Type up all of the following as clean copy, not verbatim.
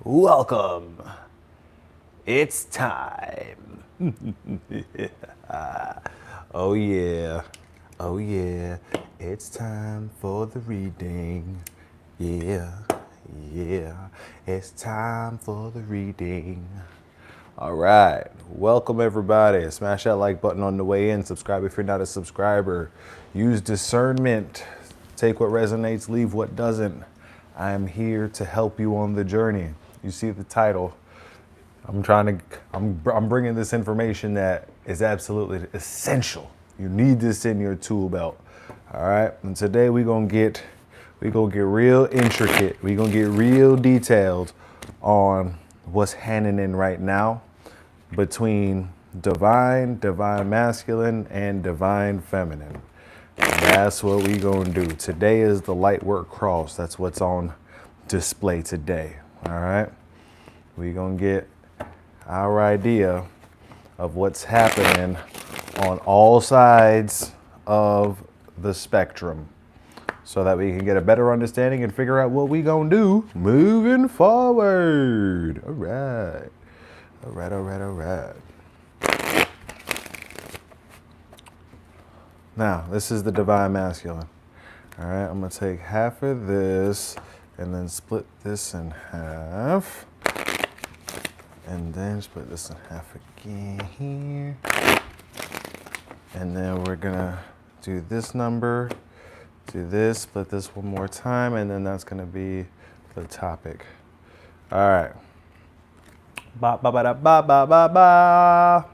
Welcome. It's time. Oh yeah. Oh yeah. It's time for the reading. Yeah. Yeah. It's time for the reading. All right. Welcome everybody. Smash that like button on the way in. Subscribe if you're not a subscriber. Use discernment. Take what resonates, leave what doesn't. I'm here to help you on the journey. You see the title. I'm bringing this information that is absolutely essential. You need this in your tool belt. All right. And today we're gonna get real intricate. We're gonna get real detailed on what's happening right now between divine masculine, and divine feminine. And that's what we gonna do. Today is the LightWork cross. That's what's on display today. All right. We gonna get our idea of what's happening on all sides of the spectrum so that we can get a better understanding and figure out what we gonna do moving forward. All right. All right, all right, all right. Now, this is the divine masculine. All right, I'm gonna take half of this and then split this in half. And then split this in half again here. And then we're gonna do this number, do this, split this one more time, and then that's gonna be the topic. All right. Ba ba ba da ba ba ba ba.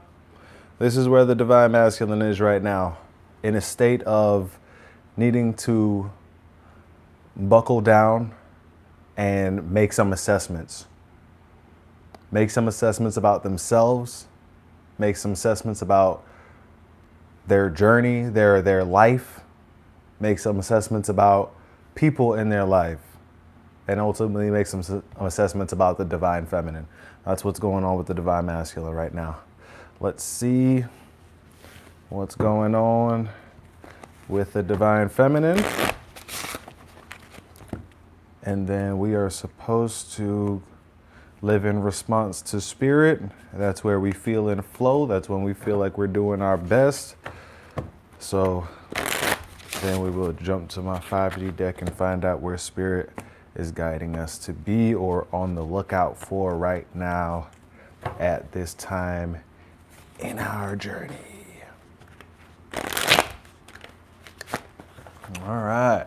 This is where the divine masculine is right now, in a state of needing to buckle down and make some assessments. Make some assessments about themselves, make some assessments about their journey, their life, make some assessments about people in their life, and ultimately make some assessments about the divine feminine. That's what's going on with the divine masculine right now. Let's see what's going on with the divine feminine. And then we are supposed to live in response to spirit. That's where we feel in flow. That's when we feel like we're doing our best. So then we will jump to my 5D deck and find out where spirit is guiding us to be or on the lookout for right now at this time in our journey. All right.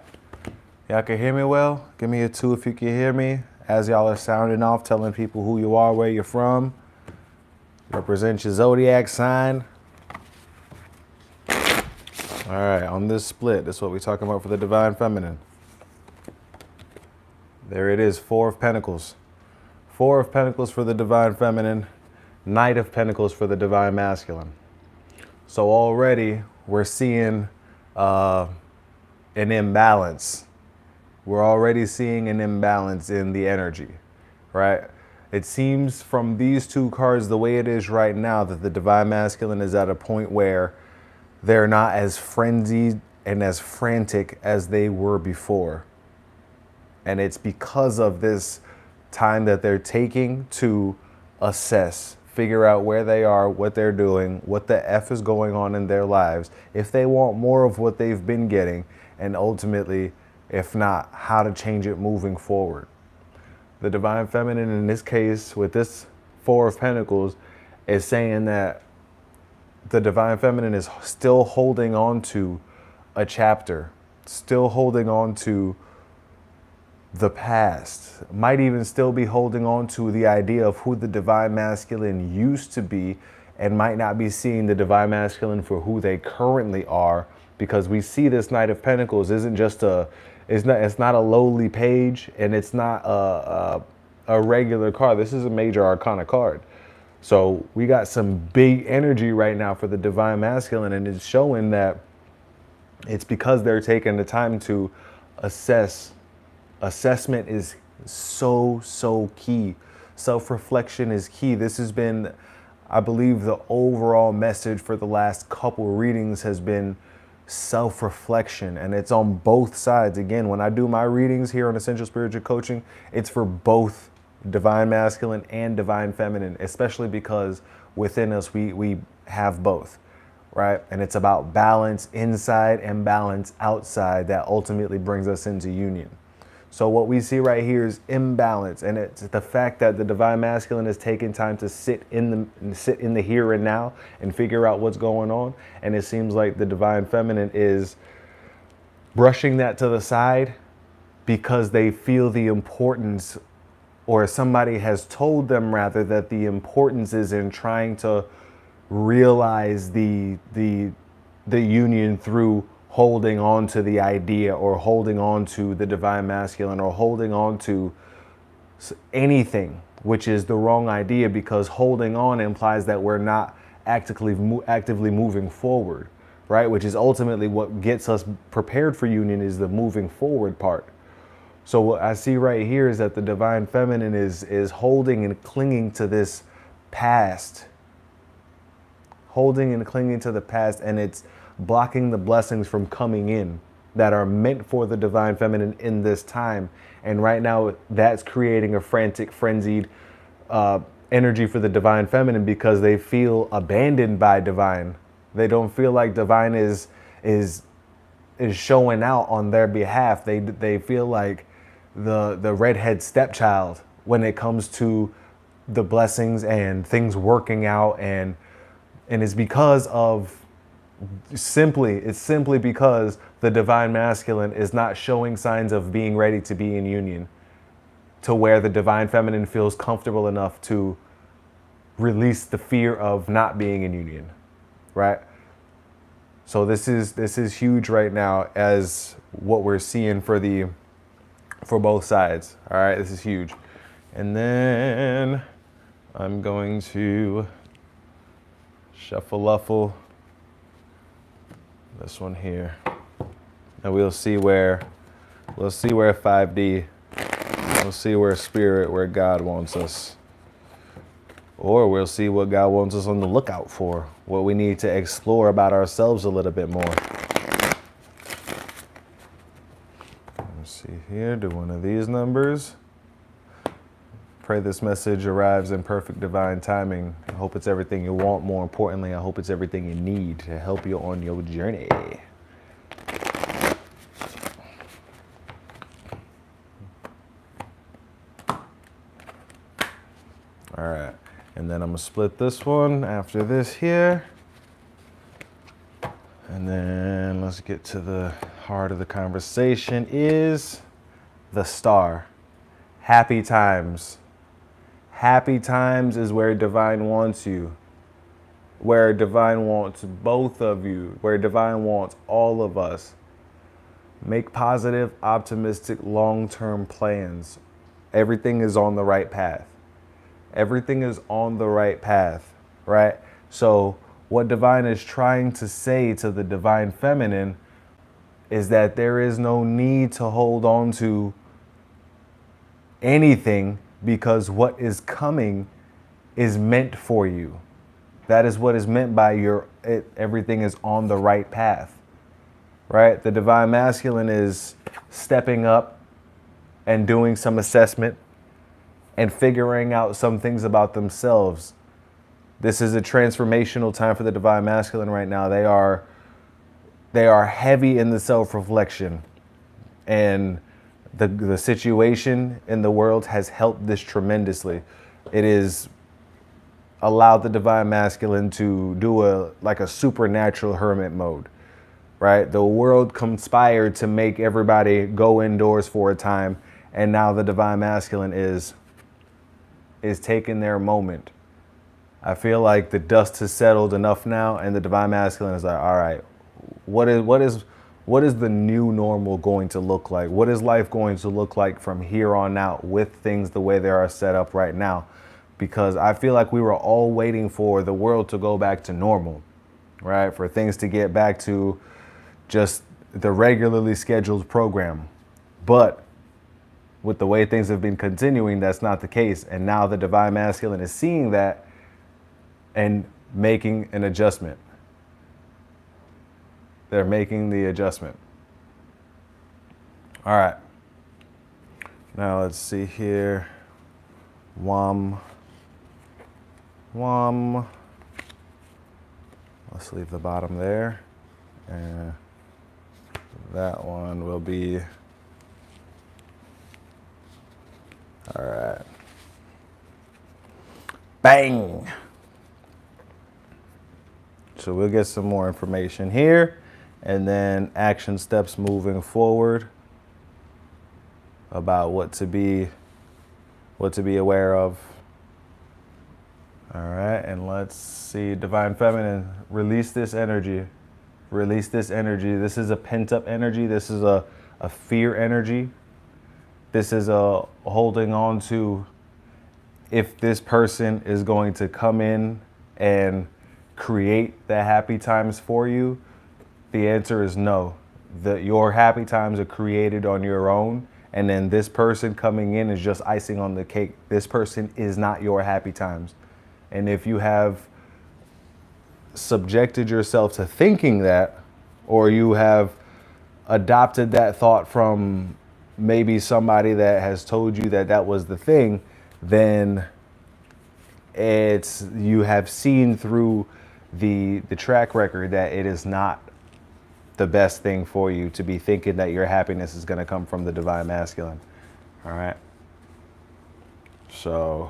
Y'all can hear me well? Give me a 2 if you can hear me. As y'all are sounding off, telling people who you are, where you're from. Represent your zodiac sign. All right, on this split, that's what we're talking about for the divine feminine. There it is, 4 of Pentacles. 4 of Pentacles for the divine feminine, Knight of Pentacles for the divine masculine. So already we're seeing an imbalance. We're already seeing an imbalance in the energy, right? It seems from these 2 cards, the way it is right now, that the divine masculine is at a point where they're not as frenzied and as frantic as they were before. And it's because of this time that they're taking to assess, figure out where they are, what they're doing, what the F is going on in their lives, if they want more of what they've been getting, and ultimately, if not, how to change it moving forward. The divine feminine in this case, with this 4 of Pentacles, is saying that the divine feminine is still holding on to a chapter, still holding on to the past, might even still be holding on to the idea of who the divine masculine used to be, and might not be seeing the divine masculine for who they currently are, because we see this Knight of Pentacles isn't just it's not a lowly page, and it's not a regular card. This is a major arcana card. So we got some big energy right now for the divine masculine, and it's showing that it's because they're taking the time to assess. Assessment is so key. Self-reflection is key. This has been, I believe, the overall message for the last couple readings has been self-reflection, and it's on both sides. Again, when I do my readings here on Essential Spiritual Coaching, it's for both divine masculine and divine feminine, especially because within us we have both, right? And it's about balance inside and balance outside that ultimately brings us into union. So what we see right here is imbalance, and it's the fact that the divine masculine has taken time to sit in the here and now and figure out what's going on, and it seems like the divine feminine is brushing that to the side because they feel the importance, or somebody has told them rather, that the importance is in trying to realize the union through holding on to the idea, or holding on to the divine masculine, or holding on to anything, which is the wrong idea, because holding on implies that we're not actively moving forward, right? Which is ultimately what gets us prepared for union, is the moving forward part. So what I see right here is that the divine feminine is holding and clinging to this past, holding and clinging to the past, and it's blocking the blessings from coming in that are meant for the divine feminine in this time. And right now that's creating a frantic, frenzied energy for the divine feminine, because they feel abandoned by divine. They don't feel like divine is showing out on their behalf. They feel like the redhead stepchild when it comes to the blessings and things working out, and it's because of it's simply because the divine masculine is not showing signs of being ready to be in union, to where the divine feminine feels comfortable enough to release the fear of not being in union, right? So this is huge right now, as what we're seeing for both sides. All right, this is huge. And then I'm going to shuffle this one here, and we'll see where 5D, we'll see where spirit, where God wants us, or we'll see what God wants us on the lookout for, what we need to explore about ourselves a little bit more. Let's see here, do one of these numbers. Pray this message arrives in perfect divine timing. I hope it's everything you want. More importantly, I hope it's everything you need to help you on your journey. All right, and then I'm gonna split this one after this here. And then let's get to the heart of the conversation, is the star. Happy times. Happy times is where divine wants you, where divine wants both of you, where divine wants all of us. Make positive, optimistic, long-term plans. Everything is on the right path. Everything is on the right path, right? So what divine is trying to say to the divine feminine is that there is no need to hold on to anything, because what is coming is meant for you. That is what is meant by everything is on the right path, right? The divine masculine is stepping up and doing some assessment and figuring out some things about themselves. This is a transformational time for the divine masculine right now. They are heavy in the self-reflection, and the situation in the world has helped this tremendously. It is allowed the divine masculine to do a supernatural hermit mode, right? The world conspired to make everybody go indoors for a time, and now the divine masculine is taking their moment. I feel like the dust has settled enough now, and the divine masculine is like, all right, what is the new normal going to look like? What is life going to look like from here on out with things the way they are set up right now? Because I feel like we were all waiting for the world to go back to normal, right? For things to get back to just the regularly scheduled program. But with the way things have been continuing, that's not the case. And now the divine masculine is seeing that and making an adjustment. They're making the adjustment. All right. Now let's see here. Wum. Wum. Let's leave the bottom there. And that one will be, all right. Bang. So we'll get some more information here, and then action steps moving forward about what to be aware of. All right, and let's see, Divine Feminine, release this energy. Release this energy. This is a pent-up energy. This is a fear energy. This is a holding on to if this person is going to come in and create the happy times for you. The answer is no. Your happy times are created on your own, and then this person coming in is just icing on the cake. This person is not your happy times. And if you have subjected yourself to thinking that, or you have adopted that thought from maybe somebody that has told you that that was the thing, then you have seen through the track record that it is not the best thing for you to be thinking that your happiness is going to come from the Divine Masculine. All right. So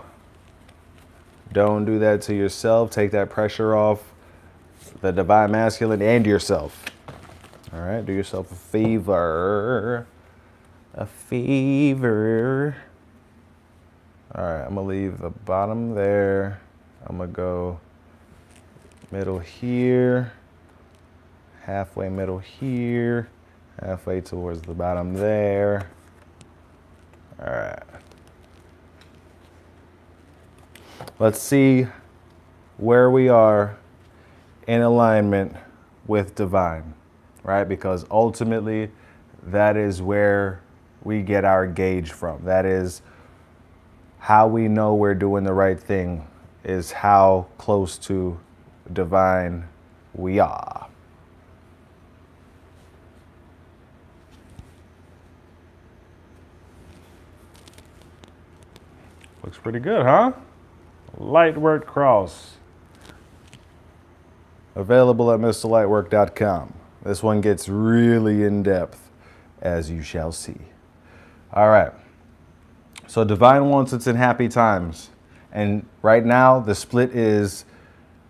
don't do that to yourself. Take that pressure off the Divine Masculine and yourself. All right. Do yourself a favor. A favor. All right. I'm going to leave the bottom there. I'm going to go middle here. Halfway middle here. Halfway towards the bottom there. All right. Let's see where we are in alignment with divine, right? Because ultimately, that is where we get our gauge from. That is how we know we're doing the right thing, is how close to divine we are. Looks pretty good, huh? LightWork Cross. Available at MrLightWork.com. This one gets really in depth, as you shall see. All right. So divine wants it's in happy times. And right now, the split is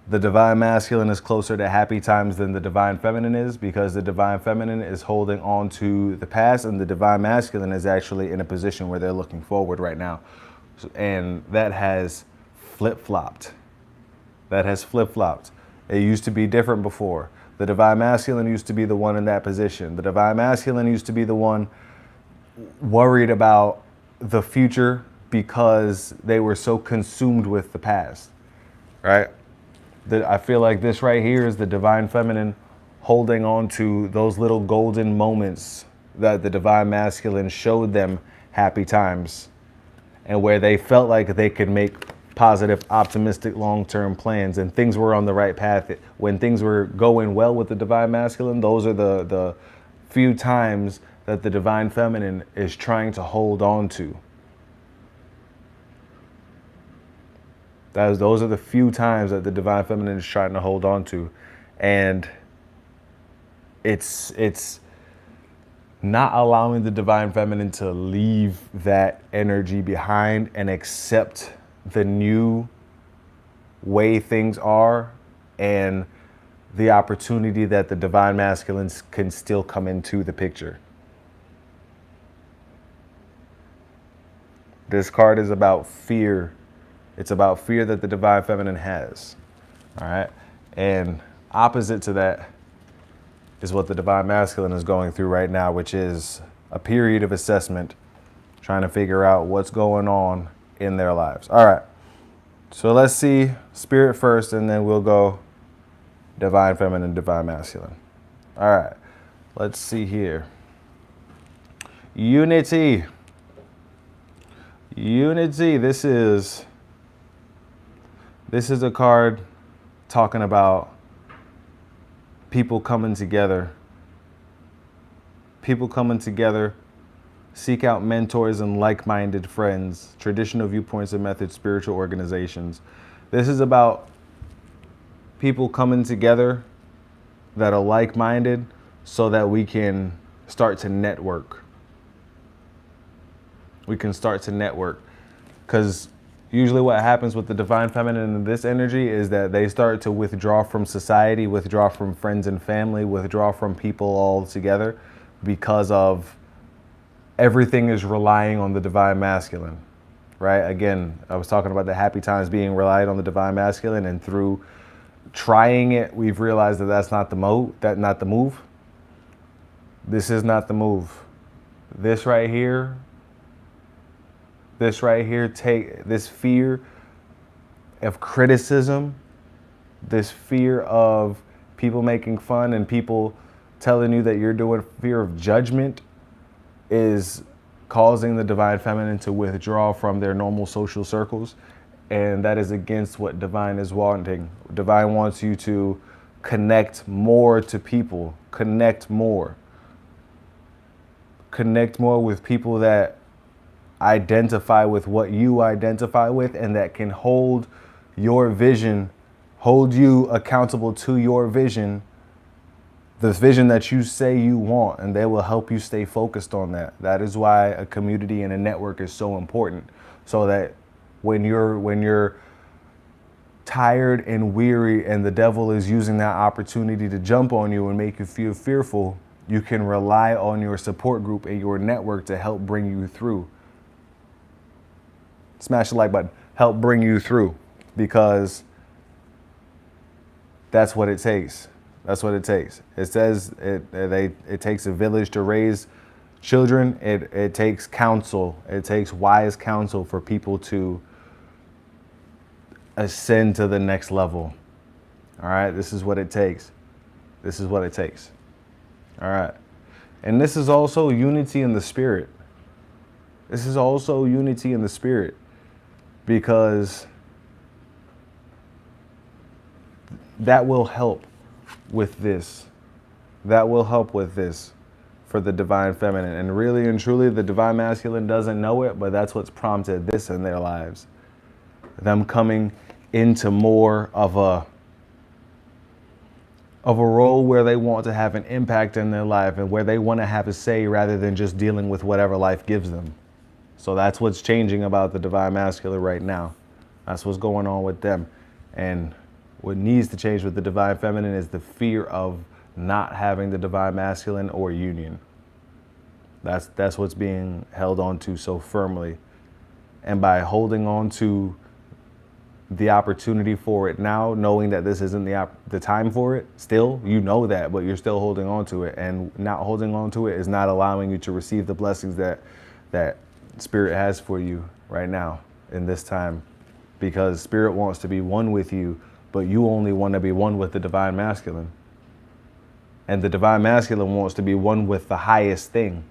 the Divine Masculine is closer to happy times than the Divine Feminine is, because the Divine Feminine is holding on to the past, and the Divine Masculine is actually in a position where they're looking forward right now. And that has flip-flopped. That has flip-flopped. It used to be different before. The Divine Masculine used to be the one in that position. The Divine Masculine used to be the one worried about the future because they were so consumed with the past, right? I feel like this right here is the Divine Feminine holding on to those little golden moments that the Divine Masculine showed them happy times, and where they felt like they could make positive, optimistic, long-term plans, and things were on the right path. When things were going well with the Divine Masculine, those are the few times that the Divine Feminine is trying to hold on to. Those are the few times that the Divine Feminine is trying to hold on to. And it's not allowing the Divine Feminine to leave that energy behind and accept the new way things are and the opportunity that the Divine Masculine can still come into the picture. This card is about fear. It's about fear that the Divine Feminine has. All right. And opposite to that is what the Divine Masculine is going through right now, which is a period of assessment, trying to figure out what's going on in their lives. All right. So let's see Spirit first, and then we'll go Divine Feminine, Divine Masculine. All right. Let's see here. Unity. Unity. This is a card talking about people coming together. People coming together, Seek out mentors and like-minded friends, traditional viewpoints and methods, spiritual organizations. This is about people coming together that are like-minded so that we can start to network. We can start to network. Because usually what happens with the divine feminine in this energy is that they start to withdraw from society, withdraw from friends and family, withdraw from people altogether because of everything is relying on the divine masculine, right? Again, I was talking about the happy times being relied on the divine masculine, and through trying it, we've realized that that's not the move. This is not the move. This right here, take this fear of criticism, this fear of people making fun and people telling you that you're doing, fear of judgment, is causing the divine feminine to withdraw from their normal social circles. And that is against what divine is wanting. Divine wants you to connect more to people, connect more with people that identify with what you identify with, and that can hold your vision, hold you accountable to your vision, the vision that you say you want, and they will help you stay focused on that. That is why a community and a network is so important, so that when you're tired and weary and the devil is using that opportunity to jump on you and make you feel fearful, you can rely on your support group and your network to help bring you through. Smash the like button. Help bring you through, because that's what it takes. That's what it takes. It says it takes a village to raise children. It takes counsel. It takes wise counsel for people to ascend to the next level. All right, this is what it takes. This is what it takes. All right. And this is also unity in the spirit. This is also unity in the spirit, because that will help with this. That will help with this for the divine feminine. And really and truly, the divine masculine doesn't know it, but that's what's prompted this in their lives. Them coming into more of a role where they want to have an impact in their life and where they want to have a say rather than just dealing with whatever life gives them. So that's what's changing about the divine masculine right now. That's what's going on with them. And what needs to change with the divine feminine is the fear of not having the divine masculine or union. That's what's being held on to so firmly. And by holding on to the opportunity for it now, knowing that this isn't the time for it, still, you know that, but you're still holding on to it. And not holding on to it is not allowing you to receive the blessings that Spirit has for you right now in this time. Because Spirit wants to be one with you, but you only want to be one with the divine masculine. And the divine masculine wants to be one with the highest thing.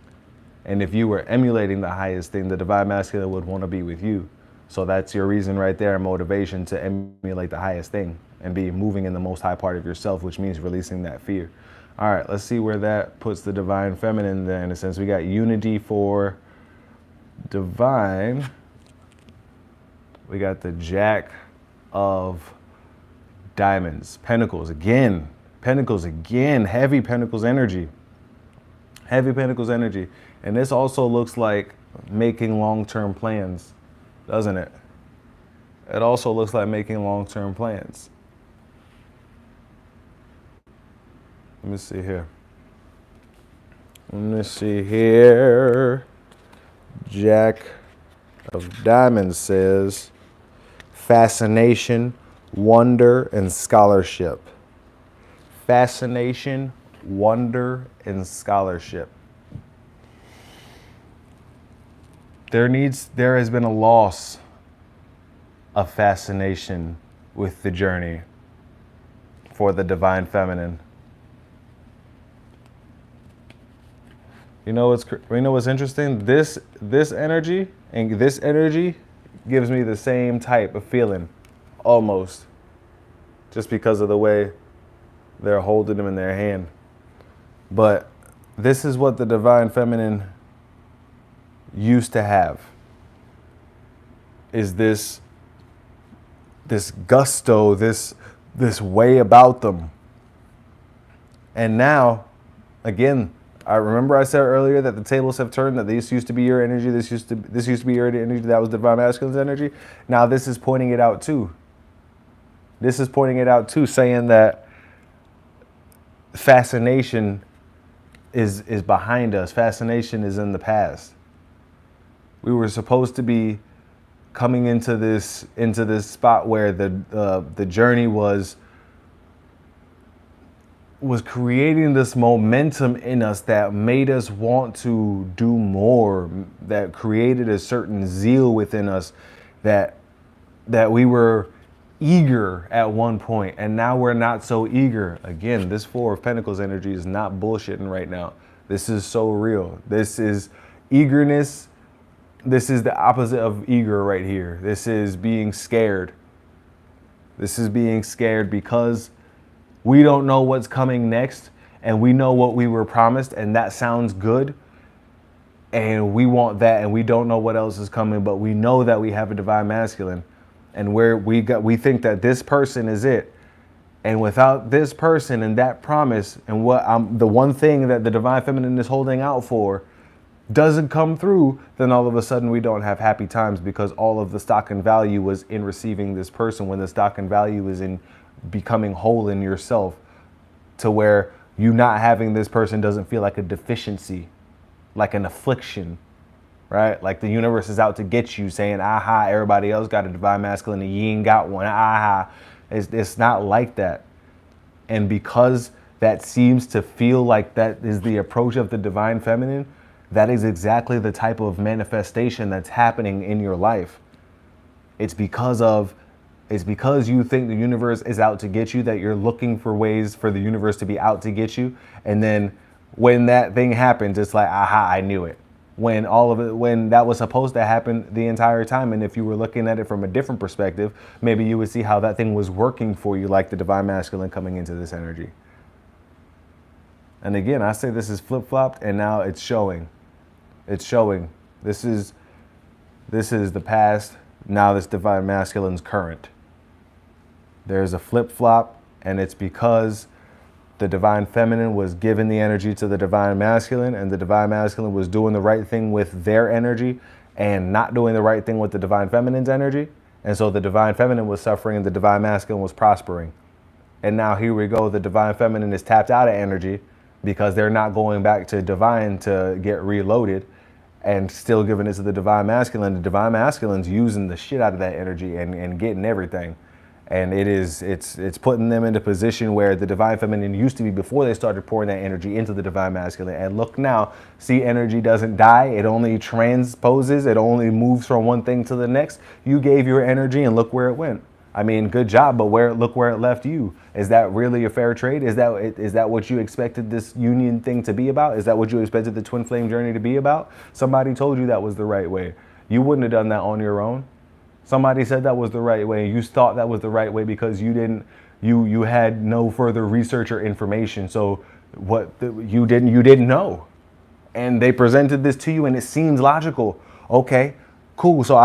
And if you were emulating the highest thing, the divine masculine would want to be with you. So that's your reason right there, motivation to emulate the highest thing and be moving in the most high part of yourself, which means releasing that fear. All right, let's see where that puts the divine feminine then. In a sense, we got unity for divine. We got the Jack of Diamonds, Pentacles again, heavy Pentacles energy. Heavy Pentacles energy. And this also looks like making long-term plans, doesn't it? It also looks like making long-term plans. Let me see here. Jack of Diamonds says fascination, wonder, and scholarship. Fascination, wonder, and scholarship. There has been a loss of fascination with the journey for the divine feminine. You know what's interesting? This energy and this energy gives me the same type of feeling, almost, just because of the way they're holding them in their hand. But this is what the divine feminine used to have is this gusto, this way about them. And now, again, I remember I said earlier that the tables have turned, that this used to be your energy, this used to be your energy, that was divine masculine's energy. Now this is pointing it out too. This is pointing it out too, saying that fascination is behind us. Fascination is in the past. We were supposed to be coming into this spot where the journey was creating this momentum in us that made us want to do more, that created a certain zeal within us, that we were eager at one point, and now we're not so eager. Again, this Four of Pentacles energy is not bullshitting right now. This is so real. This is eagerness. This is the opposite of eager right here. This is being scared. This is being scared because we don't know what's coming next, and we know what we were promised, and that sounds good, and we want that, and we don't know what else is coming, but we know that we have a divine masculine, and we think that this person is it. And without this person and that promise, and the one thing that the divine feminine is holding out for doesn't come through, then all of a sudden we don't have happy times, because all of the stock and value was in receiving this person, when the stock and value is in becoming whole in yourself, to where you not having this person doesn't feel like a deficiency, like an affliction, right? Like the universe is out to get you, saying, aha, everybody else got a divine masculine and you ain't got one, aha. It's not like that. And because that seems to feel like that is the approach of the divine feminine, that is exactly the type of manifestation that's happening in your life. It's because you think the universe is out to get you, that you're looking for ways for the universe to be out to get you. And then when that thing happens, it's like, aha, I knew it. When that was supposed to happen the entire time. And if you were looking at it from a different perspective, maybe you would see how that thing was working for you, like the divine masculine coming into this energy. And again, I say this is flip-flopped, and now it's showing. It's showing. This is the past. Now this divine masculine's current. There's a flip-flop, and it's because the divine feminine was giving the energy to the divine masculine, and the divine masculine was doing the right thing with their energy and not doing the right thing with the divine feminine's energy. And so the divine feminine was suffering and the divine masculine was prospering. And now here we go. The divine feminine is tapped out of energy because they're not going back to divine to get reloaded, and still giving it to the divine masculine. The divine masculine's using the shit out of that energy and getting everything. And it's putting them in a position where the divine feminine used to be before they started pouring that energy into the divine masculine. And look now, see, energy doesn't die. It only transposes. It only moves from one thing to the next. You gave your energy and look where it went. I mean, good job, but look where it left you. Is that really a fair trade? Is that what you expected this union thing to be about? Is that what you expected the twin flame journey to be about? Somebody told you that was the right way. You wouldn't have done that on your own. Somebody said that was the right way. You thought that was the right way because you had no further research or information. So you didn't know. And they presented this to you and it seems logical. Okay, cool. So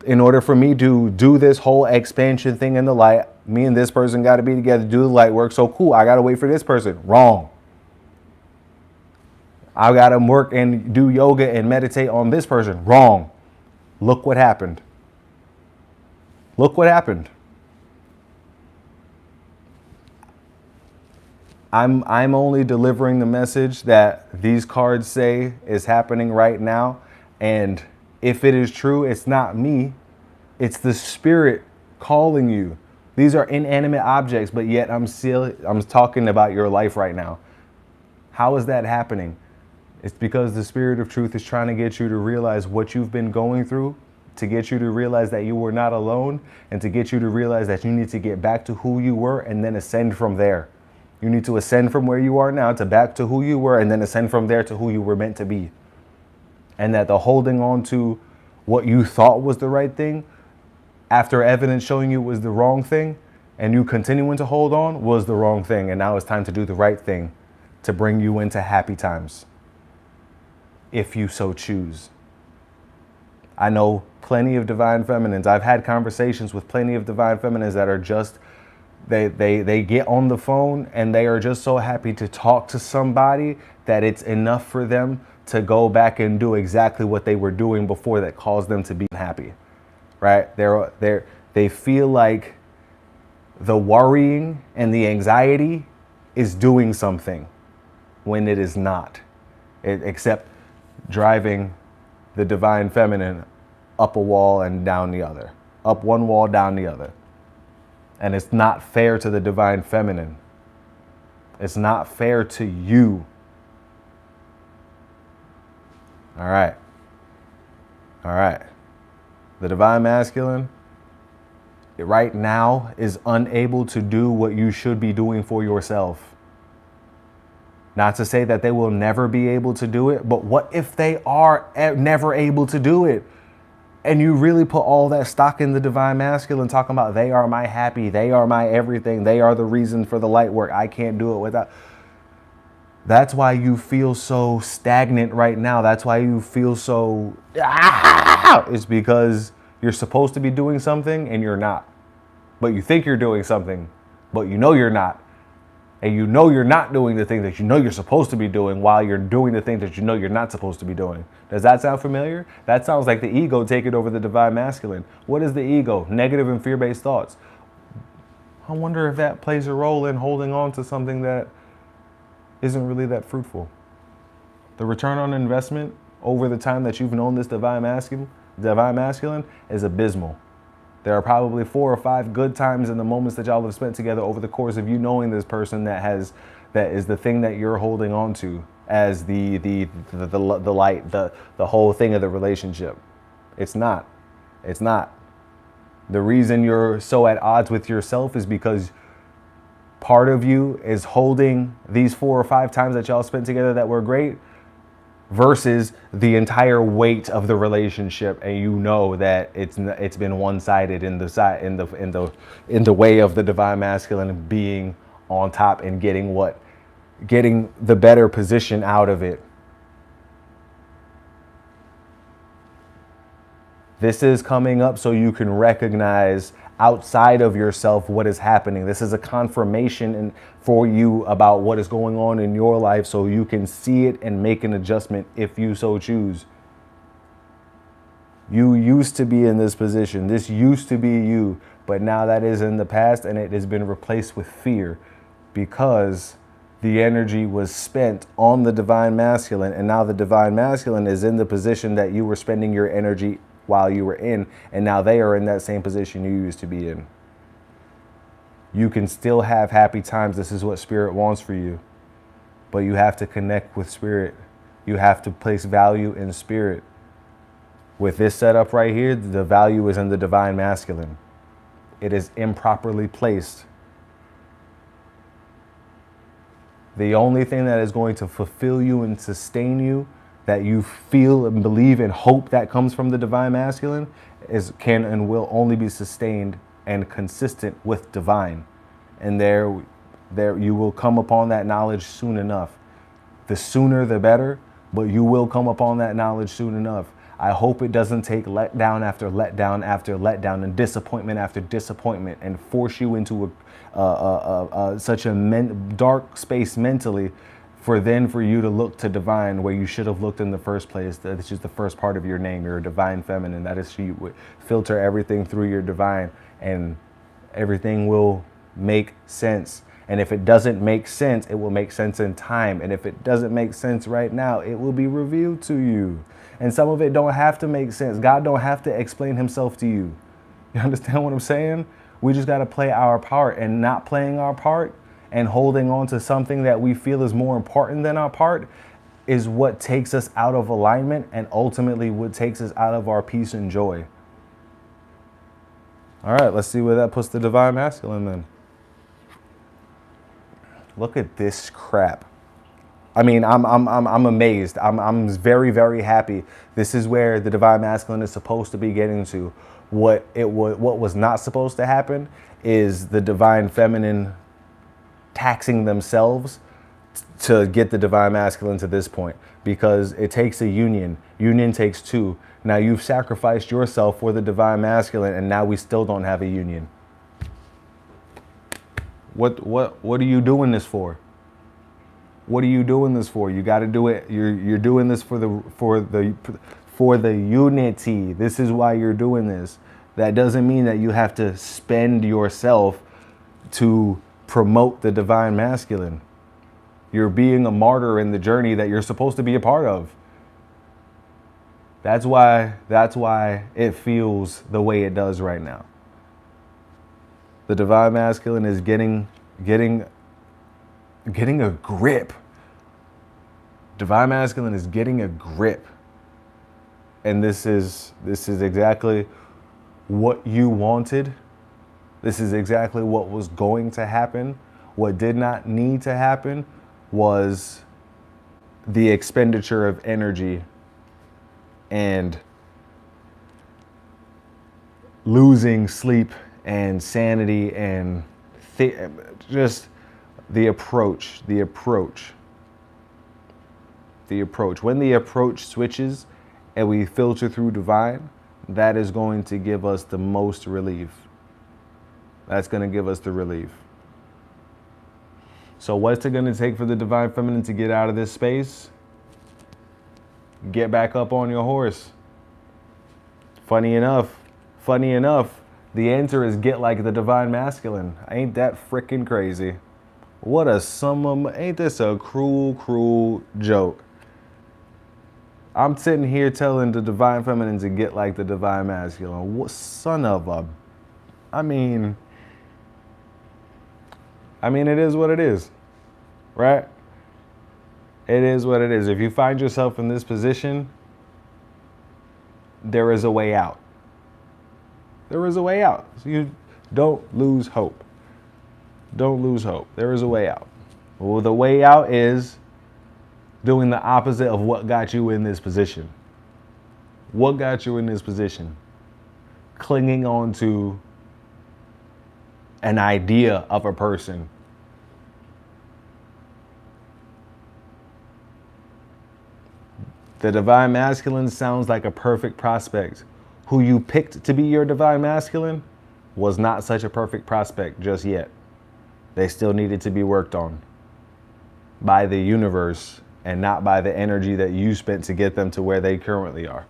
in order for me to do this whole expansion thing in the light, me and this person got to be together to do the light work. So cool, I got to wait for this person. Wrong. I got to work and do yoga and meditate on this person. Wrong. Look what happened. Look what happened. I'm only delivering the message that these cards say is happening right now. And if it is true, it's not me. It's the spirit calling you. These are inanimate objects, but yet I'm talking about your life right now. How is that happening? It's because the spirit of truth is trying to get you to realize what you've been going through, to get you to realize that you were not alone, and to get you to realize that you need to get back to who you were and then ascend from there. You need to ascend from where you are now to back to who you were, and then ascend from there to who you were meant to be. And that the holding on to what you thought was the right thing, after evidence showing you was the wrong thing, and you continuing to hold on, was the wrong thing. And now it's time to do the right thing to bring you into happy times, if you so choose. I know plenty of divine feminines. I've had conversations with plenty of divine feminines that are just, they get on the phone and they are just so happy to talk to somebody that it's enough for them to go back and do exactly what they were doing before that caused them to be happy, right? They feel like the worrying and the anxiety is doing something when it is not, except driving the divine feminine up a wall and down the other, up one wall, down the other. And it's not fair to the divine feminine. It's not fair to you. All right. All right. The divine masculine right now is unable to do what you should be doing for yourself. Not to say that they will never be able to do it, but what if they are never able to do it? And you really put all that stock in the divine masculine, talking about they are my happy, they are my everything, they are the reason for the light work. I can't do it without. That's why you feel so stagnant right now. That's why you feel so, it's because you're supposed to be doing something and you're not. But you think you're doing something, but you know you're not. And you know you're not doing the thing that you know you're supposed to be doing while you're doing the thing that you know you're not supposed to be doing. Does that sound familiar? That sounds like the ego taking over the divine masculine. What is the ego? Negative and fear-based thoughts. I wonder if that plays a role in holding on to something that isn't really that fruitful. The return on investment over the time that you've known this divine masculine is abysmal. There are probably 4 or 5 good times in the moments that y'all have spent together over the course of you knowing this person that is the thing that you're holding on to as the light, the whole thing of the relationship. It's not. It's not. The reason you're so at odds with yourself is because part of you is holding these 4 or 5 times that y'all spent together that were great versus the entire weight of the relationship, and you know that it's been one-sided in the way of the divine masculine being on top and getting the better position out of it. This is coming up so you can recognize outside of yourself what is happening. This is a confirmation for you about what is going on in your life so you can see it and make an adjustment if you so choose. You used to be in this position. This used to be you, but now that is in the past and it has been replaced with fear because the energy was spent on the divine masculine, and now the divine masculine is in the position that you were spending your energy while you were in, and now they are in that same position you used to be in. You can still have happy times. This is what spirit wants for you, but you have to connect with spirit. You have to place value in spirit. With this setup right here, the value is in the divine masculine. It is improperly placed. The only thing that is going to fulfill you and sustain you, that you feel and believe and hope that comes from the divine masculine, can and will only be sustained and consistent with divine. And there you will come upon that knowledge soon enough. The sooner the better, but you will come upon that knowledge soon enough. I hope it doesn't take letdown after letdown after letdown and disappointment after disappointment and force you into such a dark space mentally for you to look to divine where you should have looked in the first place. That's just the first part of your name. You're a divine feminine. That is, you would filter everything through your divine and everything will make sense. And if it doesn't make sense, it will make sense in time. And if it doesn't make sense right now, it will be revealed to you. And some of it don't have to make sense. God don't have to explain himself to you. You understand what I'm saying? We just got to play our part, and not playing our part and holding on to something that we feel is more important than our part is what takes us out of alignment and ultimately what takes us out of our peace and joy. All right, let's see where that puts the divine masculine then. Look at this crap. I mean, I'm amazed. I'm very, very happy. This is where the divine masculine is supposed to be getting to. What was not supposed to happen is the divine feminine taxing themselves to get the divine masculine to this point, because it takes a union. Union takes two. Now you've sacrificed yourself for the divine masculine, and now we still don't have a union. What are you doing this for? What are you doing this for? You got to do it. You're doing this for the unity. This is why you're doing this. That doesn't mean that you have to spend yourself to promote the divine masculine. You're being a martyr in the journey that you're supposed to be a part of. That's why it feels the way it does right now. The divine masculine is getting a grip. Divine masculine is getting a grip. And this is exactly what you wanted. This is exactly what was going to happen. What did not need to happen was the expenditure of energy and losing sleep and sanity and just the approach. When the approach switches and we filter through divine, that is going to give us the most relief. That's going to give us the relief. So what's it going to take for the divine feminine to get out of this space? Get back up on your horse. Funny enough, the answer is get like the divine masculine. Ain't that freaking crazy? What a ain't this a cruel joke? I'm sitting here telling the divine feminine to get like the divine masculine. What son of a... I mean, it is what it is, right? It is what it is. If you find yourself in this position, there is a way out. There is a way out. So you don't lose hope. Don't lose hope. There is a way out. Well, the way out is doing the opposite of what got you in this position. What got you in this position? Clinging on to an idea of a person. The divine masculine sounds like a perfect prospect. Who you picked to be your divine masculine was not such a perfect prospect just yet. They still needed to be worked on by the universe and not by the energy that you spent to get them to where they currently are.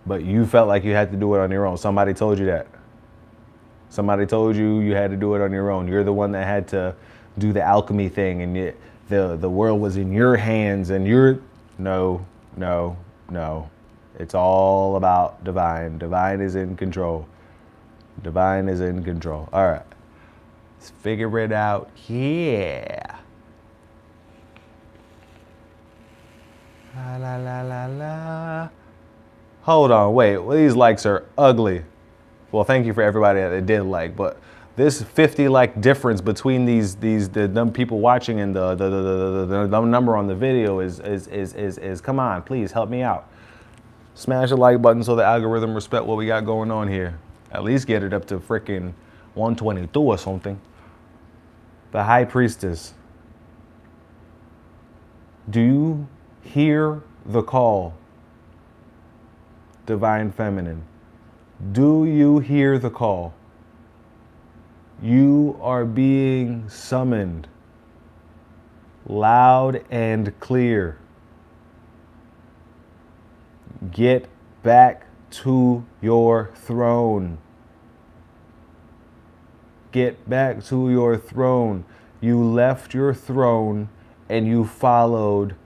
But you felt like you had to do it on your own. Somebody told you that. Somebody told you you had to do it on your own. You're the one that had to do the alchemy thing, and the world was in your hands, and no. It's all about divine. Divine is in control. Divine is in control. All right. Let's figure it out. Yeah. La. Hold on, wait. Well, these likes are ugly. Well, thank you for everybody that did like, but this 50 like difference between the dumb people watching and the number on the video is come on, please help me out. Smash the like button so the algorithm respect what we got going on here. At least get it up to freaking 122 or something. The High Priestess. Do you hear the call? Divine Feminine. Do you hear the call? You are being summoned loud and clear. Get back to your throne. Get back to your throne. You left your throne and you followed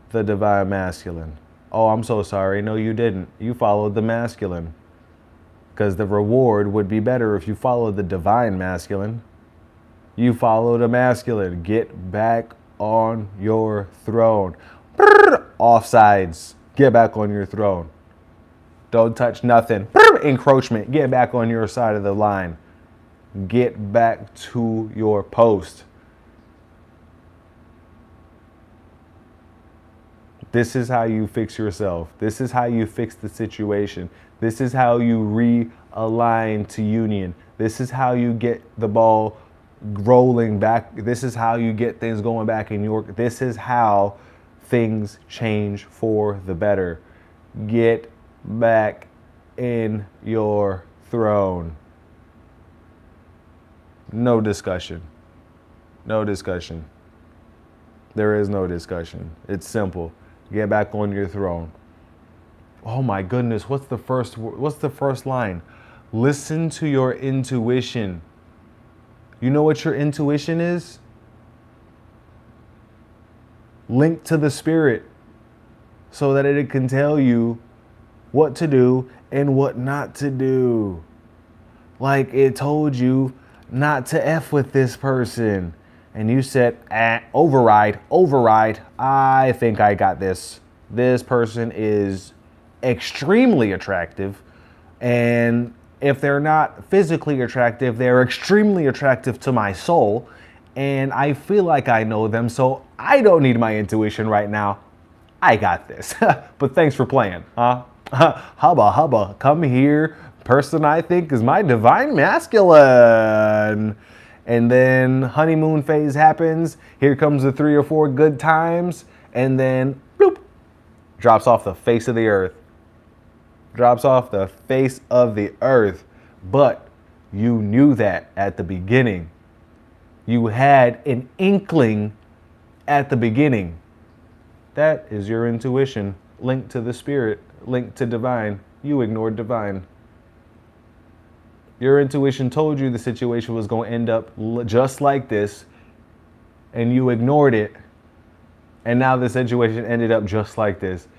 the divine masculine. Oh, I'm so sorry. No, you didn't. You followed the masculine. Because the reward would be better if you followed the divine masculine. You followed a masculine. Get back on your throne. Offsides. Get back on your throne. Don't touch nothing. Encroachment. Get back on your side of the line. Get back to your post. This is how you fix yourself. This is how you fix the situation. This is how you realign to union. This is how you get the ball rolling back. This is how you get things going back in your... This is how things change for the better. Get back in your throne. No discussion. No discussion. There is no discussion. It's simple. Get back on your throne. Oh my goodness, what's the first line? Listen to your intuition. You know what your intuition is? Link to the spirit so that it can tell you what to do and what not to do. Like it told you not to F with this person. And you said, override. I think I got this. This person is extremely attractive. And if they're not physically attractive, they're extremely attractive to my soul. And I feel like I know them, so I don't need my intuition right now. I got this. But thanks for playing, huh? Hubba, come here. Person I think is my divine masculine. And then honeymoon phase happens. Here comes the 3 or 4 good times. And then, bloop, drops off the face of the earth. Drops off the face of the earth. But you knew that at the beginning. You had an inkling at the beginning. That is your intuition, linked to the spirit, linked to divine. You ignored divine. Your intuition told you the situation was going to end up just like this, and you ignored it. And now the situation ended up just like this.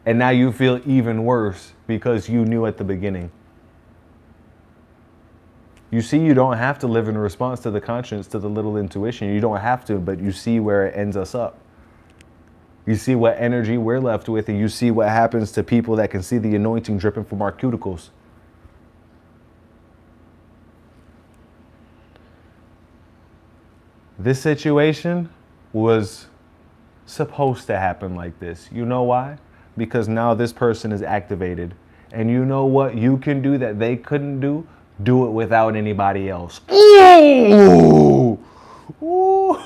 And now you feel even worse because you knew at the beginning. You see, you don't have to live in response to the conscience, to the little intuition. You don't have to, but you see where it ends us up. You see what energy we're left with, and you see what happens to people that can see the anointing dripping from our cuticles. This situation was supposed to happen like this. You know why? Because now this person is activated. And you know what you can do that they couldn't do? Do it without anybody else. Ooh! Ooh!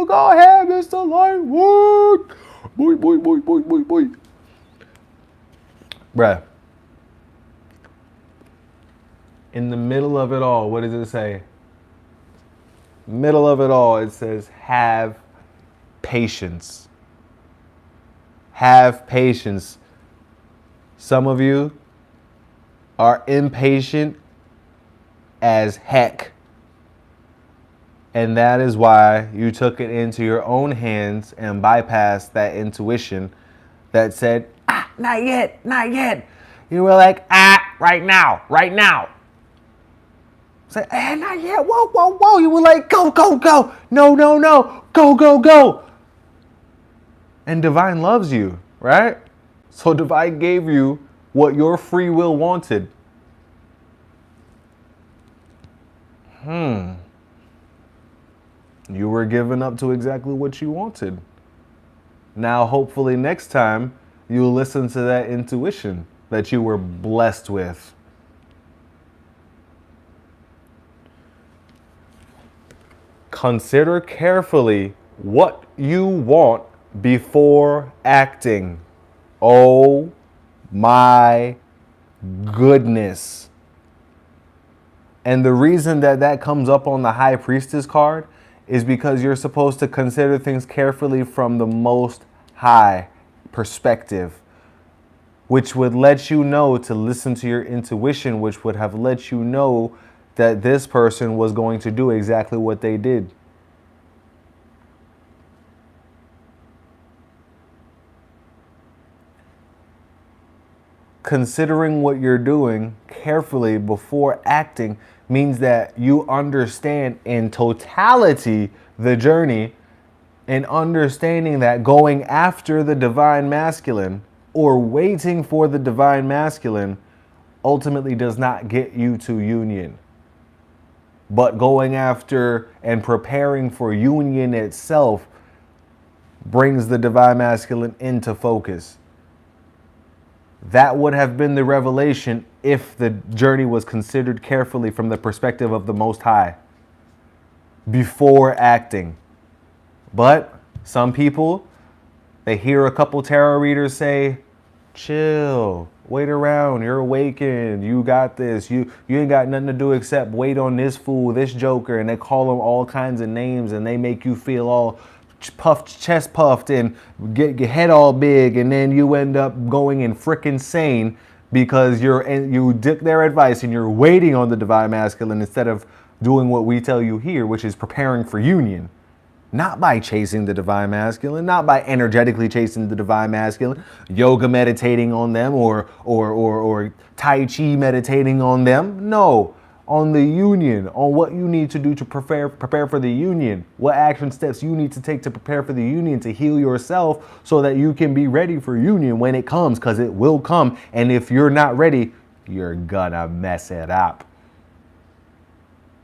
Go ahead, Mr. LightWork! Boy. Bruh. In the middle of it all, what does it say? Middle of it all, it says, have patience. Have patience. Some of you are impatient as heck. And that is why you took it into your own hands and bypassed that intuition that said, not yet. You were like, right now. Say, not yet. Whoa. You were like, go. No. Go. And divine loves you, right? So divine gave you what your free will wanted. You were given up to exactly what you wanted. Now, hopefully next time, you'll listen to that intuition that you were blessed with. Consider carefully what you want before acting. Oh my goodness. And the reason that comes up on the High Priestess card is because you're supposed to consider things carefully from the Most High perspective, which would let you know to listen to your intuition, which would have let you know that this person was going to do exactly what they did. Considering what you're doing carefully before acting means that you understand in totality the journey, and understanding that going after the divine masculine or waiting for the divine masculine ultimately does not get you to union. But going after and preparing for union itself brings the divine masculine into focus. That would have been the revelation if the journey was considered carefully from the perspective of the Most High before acting. But Some people, they hear a couple tarot readers say, chill, wait around, you're awakened, you got this, you ain't got nothing to do except wait on this fool, this joker, and they call them all kinds of names, and they make you feel all puffed, chest puffed, and get your head all big, and then you end up going in frickin' sane because you dick their advice and you're waiting on the divine masculine instead of doing what we tell you here, which is preparing for union. Not by chasing the divine masculine, not by energetically chasing the divine masculine, yoga meditating on them or Tai Chi meditating on them. No, on the union, on what you need to do to prepare for the union, what action steps you need to take to prepare for the union, to heal yourself so that you can be ready for union when it comes, because it will come. And if you're not ready, you're gonna mess it up.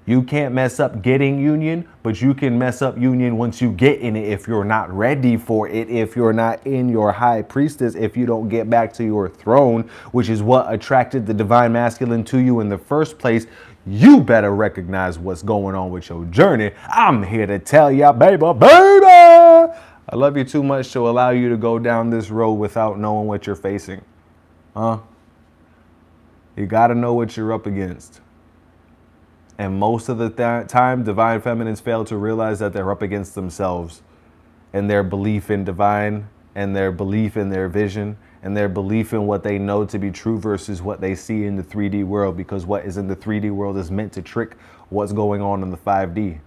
You can't mess up getting union, but you can mess up union once you get in it if you're not ready for it, if you're not in your high priestess, if you don't get back to your throne, which is what attracted the divine masculine to you in the first place. You better recognize what's going on with your journey. I'm here to tell ya, baby. I love you too much to allow you to go down this road without knowing what you're facing. You gotta know what you're up against. And most of the time, divine feminines fail to realize that they're up against themselves and their belief in divine and their belief in their vision and their belief in what they know to be true versus what they see in the 3D world, because what is in the 3D world is meant to trick what's going on in the 5D.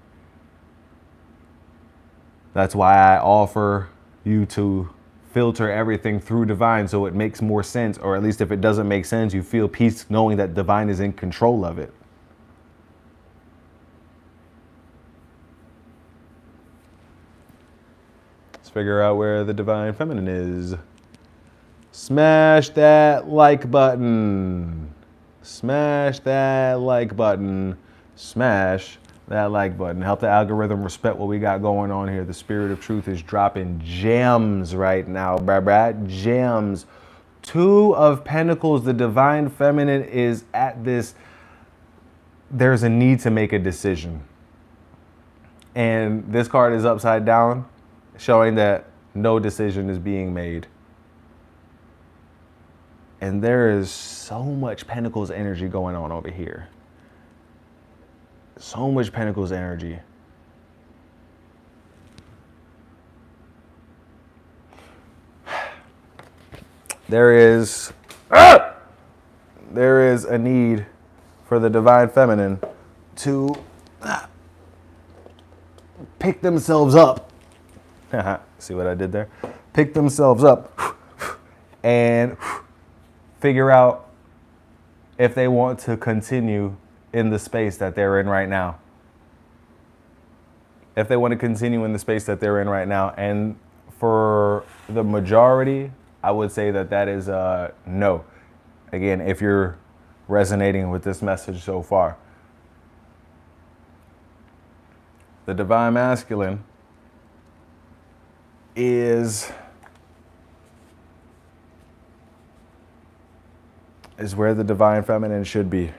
That's why I offer you to filter everything through divine so it makes more sense, or at least if it doesn't make sense, you feel peace knowing that divine is in control of it. Figure out where the divine feminine is. Smash that like button. Smash that like button. Smash that like button. Help the algorithm respect what we got going on here. The spirit of truth is dropping gems right now, bruh. Gems. 2 of Pentacles, the divine feminine is at this. There's a need to make a decision. And this card is upside down, showing that no decision is being made. And there is so much Pentacles energy going on over here. So much Pentacles energy. There is a need for the divine feminine to pick themselves up. See what I did there? Pick themselves up and figure out if they want to continue in the space that they're in right now. If they want to continue in the space that they're in right now. And for the majority, I would say that is no. Again, if you're resonating with this message so far. The divine masculine is where the divine feminine should be.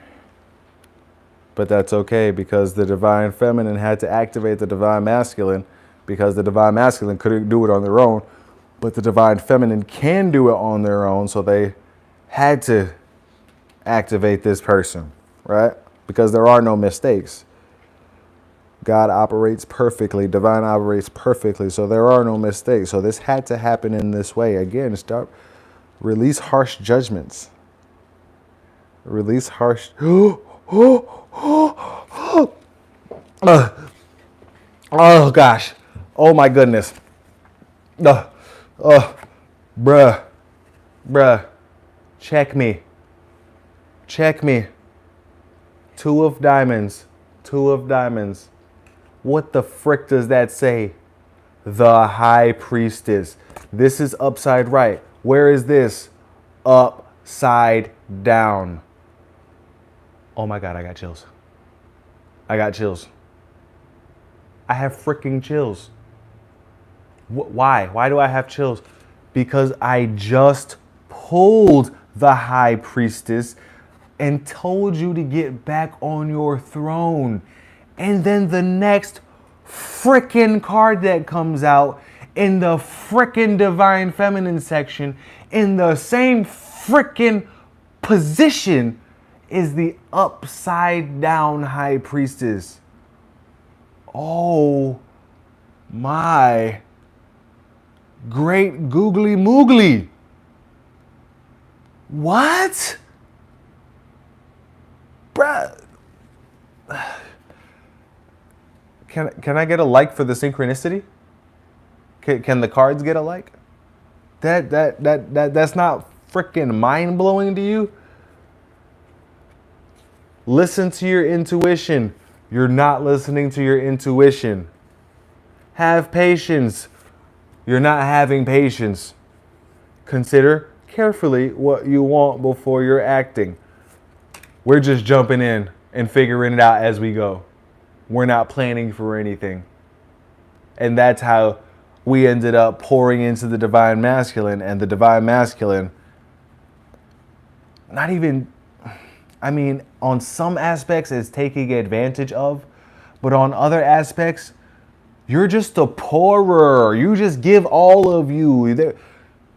But that's okay, because the divine feminine had to activate the divine masculine, because the divine masculine couldn't do it on their own, but the divine feminine can do it on their own, so they had to activate this person, right? Because there are no mistakes. God operates perfectly. Divine operates perfectly. So there are no mistakes. So this had to happen in this way. Again, release harsh judgments. Release harsh. Oh gosh. Oh my goodness. Bruh. Check me. 2 of diamonds. 2 of diamonds. What the frick does that say? The high priestess. This is upside right. Where is this? Upside down. Oh my God, I got chills. I have freaking chills. Why? Why do I have chills? Because I just pulled the high priestess and told you to get back on your throne. And then the next freaking card that comes out in the frickin' divine feminine section, in the same frickin' position, is the upside down high priestess. Oh my great googly moogly. What? Bruh. Can I get a like for the synchronicity? Can the cards get a like? That's not freaking mind blowing to you? Listen to your intuition. You're not listening to your intuition. Have patience. You're not having patience. Consider carefully what you want before you're acting. We're just jumping in and figuring it out as we go. We're not planning for anything. And that's how we ended up pouring into the divine masculine, and the divine masculine, not even, I mean, on some aspects is taking advantage of, but on other aspects, you're just a pourer. You just give all of you.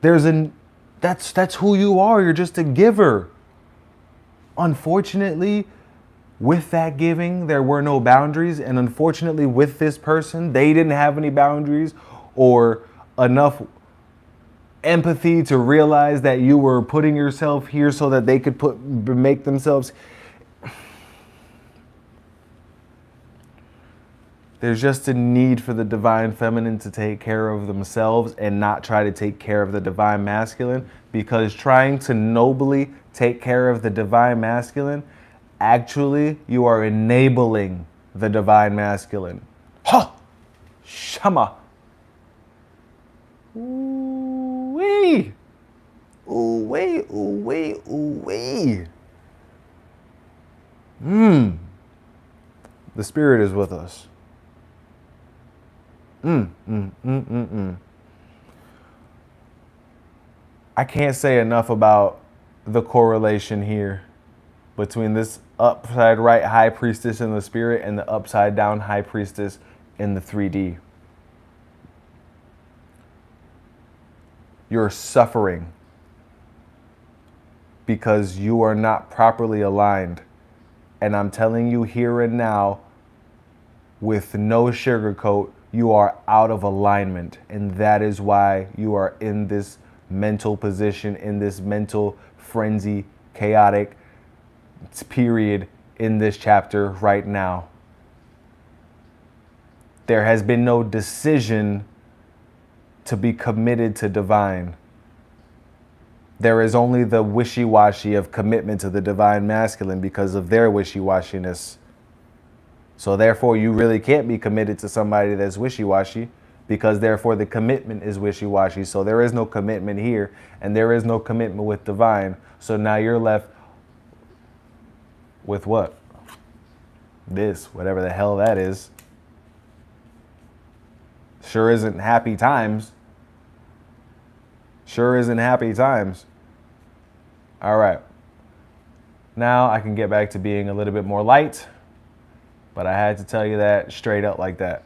That's who you are. You're just a giver. Unfortunately, with that giving, there were no boundaries. And unfortunately, with this person, they didn't have any boundaries or enough empathy to realize that you were putting yourself here so that they could make themselves. There's just a need for the divine feminine to take care of themselves and not try to take care of the divine masculine, because trying to nobly take care of the divine masculine, actually, you are enabling the divine masculine. Ha! Shama! Ooh-wee! Ooh-wee, ooh-wee, ooh-wee. The spirit is with us. I can't say enough about the correlation here between this upside right high priestess in the spirit and the upside down high priestess in the 3D. You're suffering because you are not properly aligned. And I'm telling you here and now, with no sugarcoat, you are out of alignment. And that is why you are in this mental position, in this mental frenzy, chaotic period in this chapter right now. There has been no decision to be committed to divine. There is only the wishy-washy of commitment to the divine masculine because of their wishy-washiness. So therefore, you really can't be committed to somebody that's wishy-washy, because therefore the commitment is wishy-washy. So there is no commitment here, and there is no commitment with divine. So now you're left with what? This, whatever the hell that is. Sure isn't happy times. Sure isn't happy times. All right. Now I can get back to being a little bit more light. But I had to tell you that straight up like that,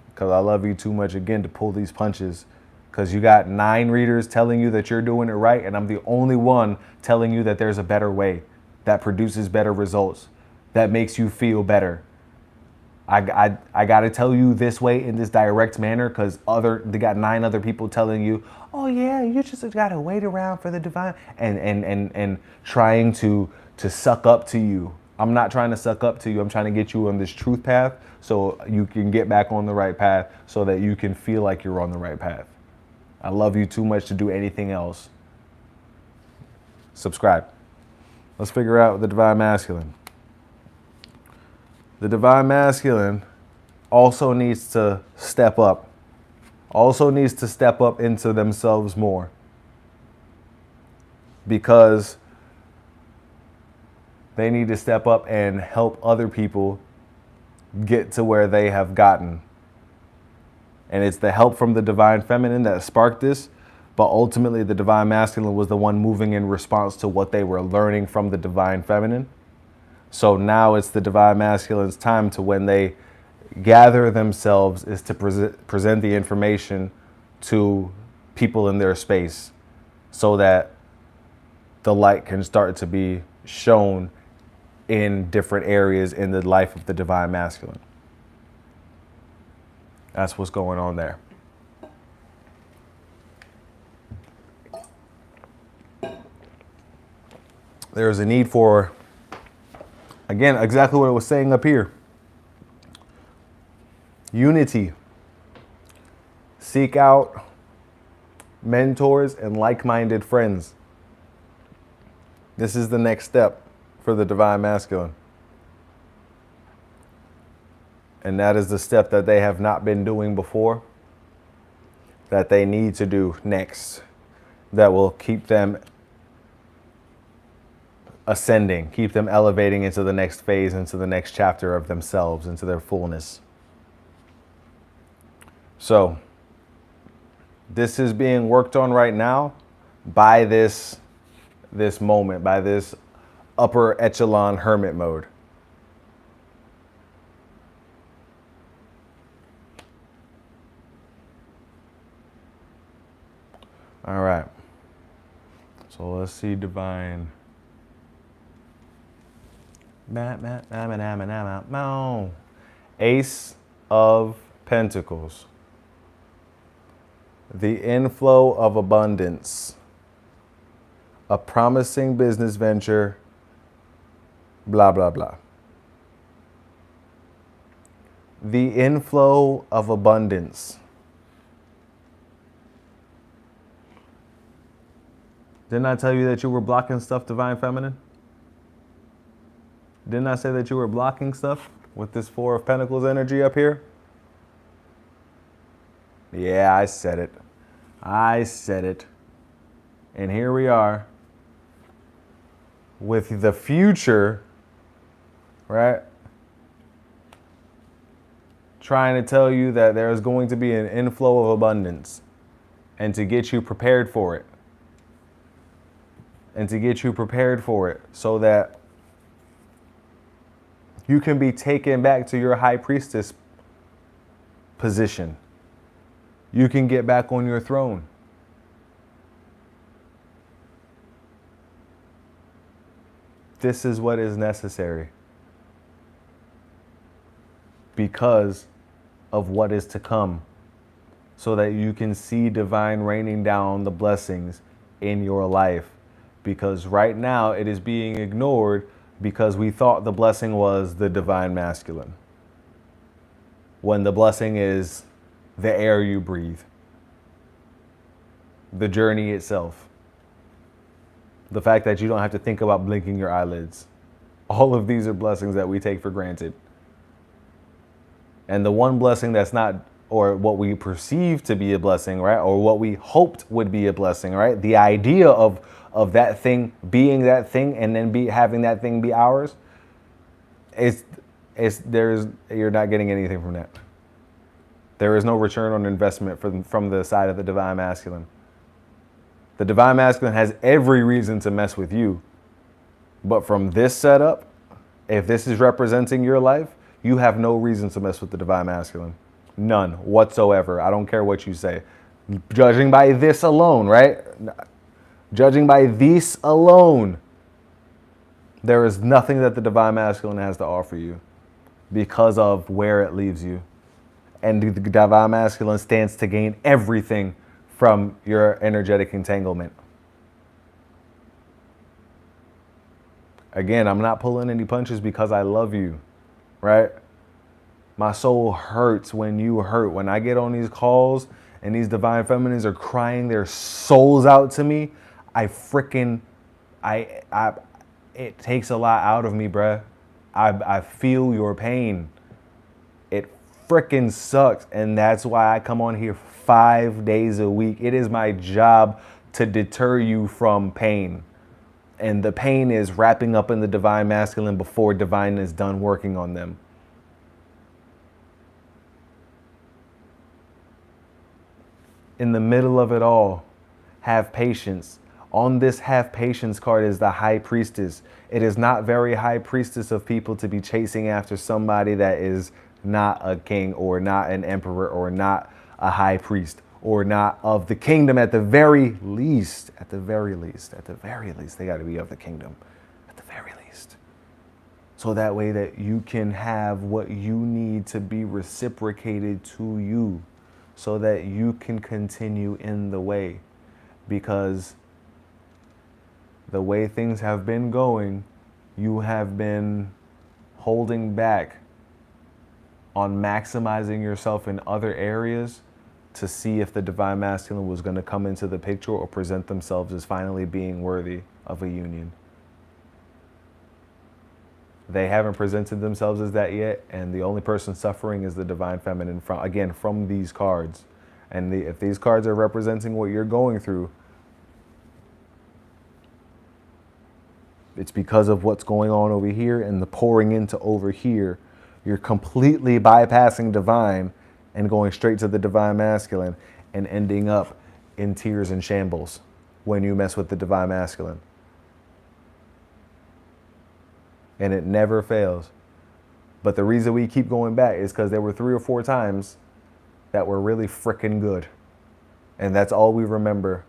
because I love you too much again to pull these punches, because you got 9 readers telling you that you're doing it right, and I'm the only one telling you that there's a better way that produces better results, that makes you feel better. I got to tell you this way in this direct manner, because they got 9 other people telling you, oh yeah, you just got to wait around for the divine, and trying to suck up to you. I'm not trying to suck up to you. I'm trying to get you on this truth path so you can get back on the right path, so that you can feel like you're on the right path. I love you too much to do anything else. Subscribe. Let's figure out the divine masculine. The divine masculine also needs to step up. Also needs to step up into themselves more. Because they need to step up and help other people get to where they have gotten. And it's the help from the divine feminine that sparked this, but ultimately the divine masculine was the one moving in response to what they were learning from the divine feminine. So now it's the divine masculine's time to, when they gather themselves, is to present the information to people in their space so that the light can start to be shown in different areas in the life of the divine masculine. That's what's going on there. There's a need for, again, exactly what I was saying up here. Unity. Seek out mentors and like-minded friends. This is the next step for the divine masculine. And that is the step that they have not been doing before, that they need to do next, that will keep them ascending, keep them elevating into the next phase, into the next chapter of themselves, into their fullness. So this is being worked on right now by this moment, by this upper echelon hermit mode. All right. So let's see divine. Ace of Pentacles. The inflow of abundance. A promising business venture. Blah, blah, blah. The inflow of abundance. Didn't I tell you that you were blocking stuff, Divine Feminine? Didn't I say that you were blocking stuff with this Four of Pentacles energy up here? Yeah, I said it. I said it. And here we are with the future, right? Trying to tell you that there is going to be an inflow of abundance and to get you prepared for it. And to get you prepared for it so that you can be taken back to your high priestess position. You can get back on your throne. This is what is necessary because of what is to come, so that you can see divine raining down the blessings in your life. Because right now it is being ignored because we thought the blessing was the divine masculine, when the blessing is the air you breathe, the journey itself, the fact that you don't have to think about blinking your eyelids. All of these are blessings that we take for granted. And the one blessing that's not, or what we perceive to be a blessing, right? Or what we hoped would be a blessing, right? The idea of that thing being that thing and then having that thing be ours, you're not getting anything from that. There is no return on investment from the side of the divine masculine. The divine masculine has every reason to mess with you. But from this setup, if this is representing your life, you have no reason to mess with the divine masculine. None whatsoever. I don't care what you say. Judging by this alone, right? Judging by this alone, there is nothing that the divine masculine has to offer you because of where it leaves you. And the divine masculine stands to gain everything from your energetic entanglement. Again, I'm not pulling any punches because I love you, right? My soul hurts when you hurt. When I get on these calls and these divine feminines are crying their souls out to me, it takes a lot out of me, bruh. I feel your pain. It freaking sucks. And that's why I come on here 5 days a week. It is my job to deter you from pain. And the pain is wrapping up in the divine masculine before divine is done working on them. In the middle of it all, have patience. On this have patience card is the high priestess. It is not very high priestess of people to be chasing after somebody that is not a king or not an emperor or not a high priest or not of the kingdom at the very least. At the very least, at the very least, they got to be of the kingdom at the very least. So that way that you can have what you need to be reciprocated to you, so that you can continue in the way. Because the way things have been going, you have been holding back on maximizing yourself in other areas to see if the divine masculine was going to come into the picture or present themselves as finally being worthy of a union. They haven't presented themselves as that yet, and the only person suffering is the divine feminine from these cards. And if these cards are representing what you're going through, it's because of what's going on over here and the pouring into over here. You're completely bypassing divine and going straight to the divine masculine and ending up in tears and shambles when you mess with the divine masculine. And it never fails. But the reason we keep going back is because there were 3 or 4 times that were really freaking good. And that's all we remember.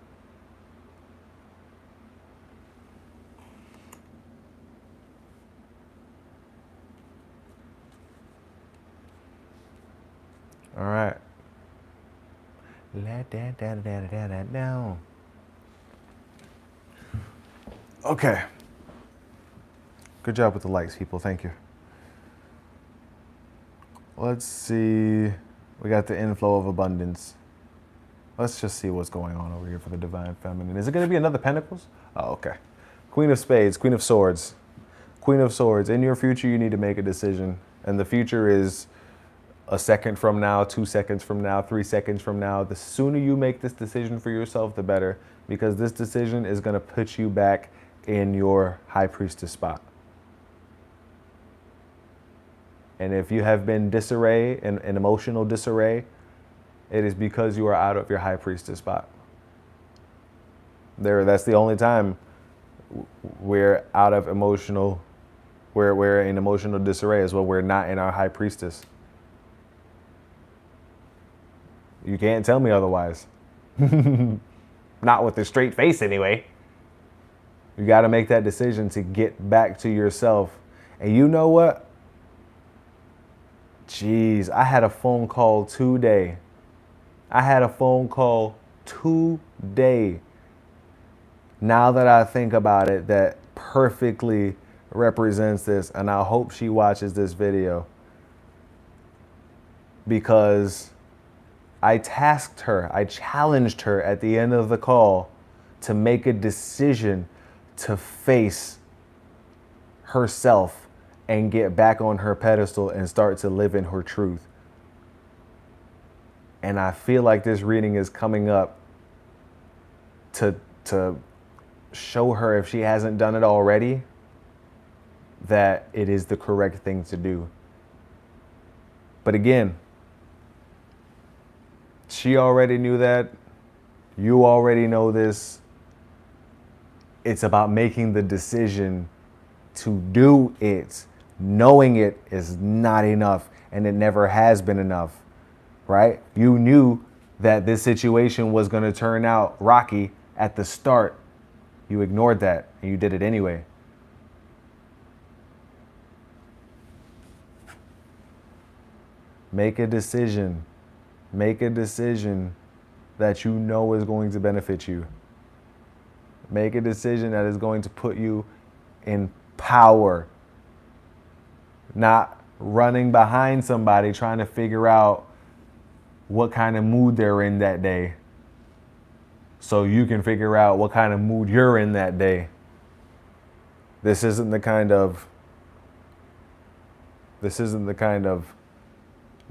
All right. Let that down. Okay. Good job with the likes, people. Thank you. Let's see. We got the inflow of abundance. Let's just see what's going on over here for the divine feminine. Is it going to be another pentacles? Oh, okay. Queen of spades, queen of swords. Queen of swords. In your future, you need to make a decision. And the future is a second from now, 2 seconds from now, 3 seconds from now. The sooner you make this decision for yourself, the better. Because this decision is going to put you back in your high priestess spot. And if you have been disarray and emotional disarray, it is because you are out of your high priestess spot. That's the only time we're out of emotional, we're in emotional disarray is when we're not in our high priestess. You can't tell me otherwise. Not with a straight face anyway. You got to make that decision to get back to yourself. And you know what? Jeez, I had a phone call today. Now that I think about it, that perfectly represents this. And I hope she watches this video. Because I tasked her, I challenged her at the end of the call to make a decision to face herself and get back on her pedestal and start to live in her truth. And I feel like this reading is coming up to show her, if she hasn't done it already, that it is the correct thing to do. But again, she already knew that. You already know this. It's about making the decision to do it. Knowing it is not enough, and it never has been enough, right? You knew that this situation was going to turn out rocky at the start. You ignored that, and you did it anyway. Make a decision. Make a decision that you know is going to benefit you. Make a decision that is going to put you in power. Not running behind somebody trying to figure out what kind of mood they're in that day, so you can figure out what kind of mood you're in that day. This isn't the kind of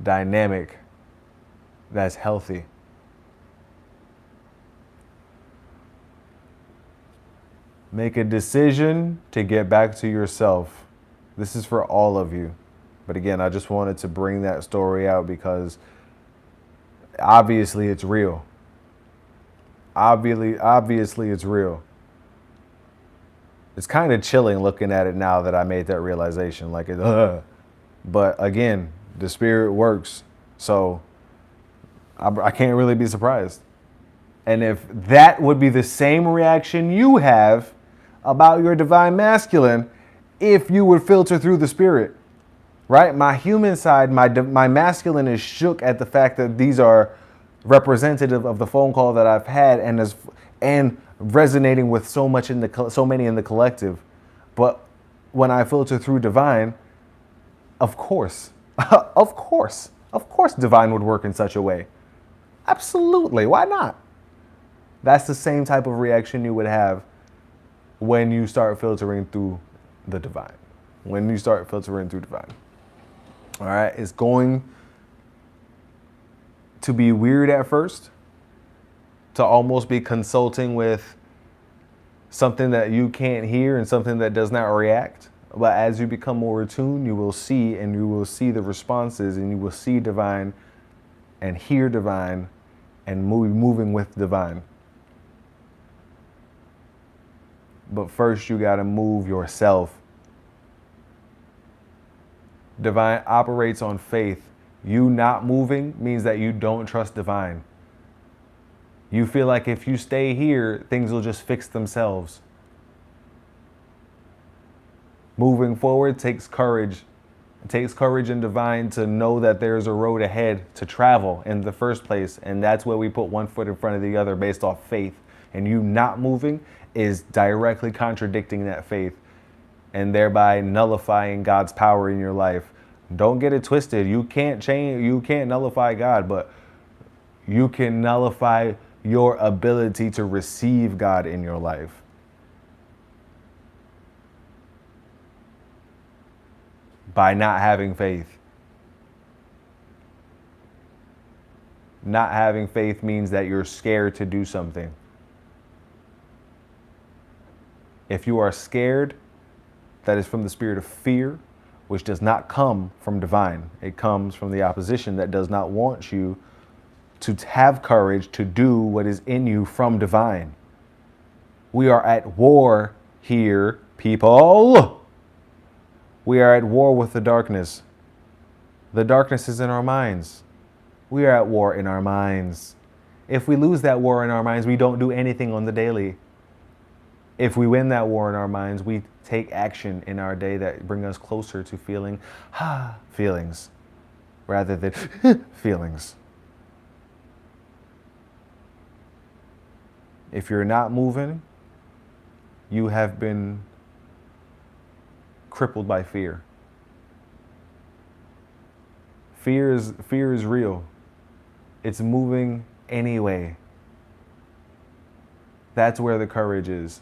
dynamic that's healthy. Make a decision to get back to yourself. This is for all of you. But again, I just wanted to bring that story out because obviously it's real. Obviously it's real. It's kind of chilling looking at it now that I made that realization. Like, but again, the spirit works. So I can't really be surprised. And if that would be the same reaction you have about your divine masculine, if you would filter through the spirit, right? My human side, my masculine is shook at the fact that these are representative of the phone call that I've had and resonating with so many in the collective. But when I filter through divine, of course, of course, divine would work in such a way. Absolutely. Why not? That's the same type of reaction you would have when you start filtering through the divine. When you start filtering through divine. All right. It's going to be weird at first, to almost be consulting with something that you can't hear and something that does not react. But as you become more attuned, you will see the responses, and you will see divine and hear divine and moving with divine. But first you got to move yourself. Divine operates on faith. You not moving means that you don't trust divine. You feel like if you stay here, things will just fix themselves. Moving forward takes courage. It takes courage in divine to know that there's a road ahead to travel in the first place. And that's where we put one foot in front of the other based off faith. And you not moving is directly contradicting that faith and thereby nullifying God's power in your life. Don't get it twisted. You can't nullify God, but you can nullify your ability to receive God in your life. By not having faith. Not having faith means that you're scared to do something. If you are scared, that is from the spirit of fear, which does not come from divine. It comes from the opposition that does not want you to have courage to do what is in you from divine. We are at war here, people. We are at war with the darkness. The darkness is in our minds. We are at war in our minds. If we lose that war in our minds, we don't do anything on the daily. If we win that war in our minds, we take action in our day that bring us closer to feeling feelings rather than feelings. If you're not moving, you have been crippled by fear. Fear is real. It's moving anyway. That's where the courage is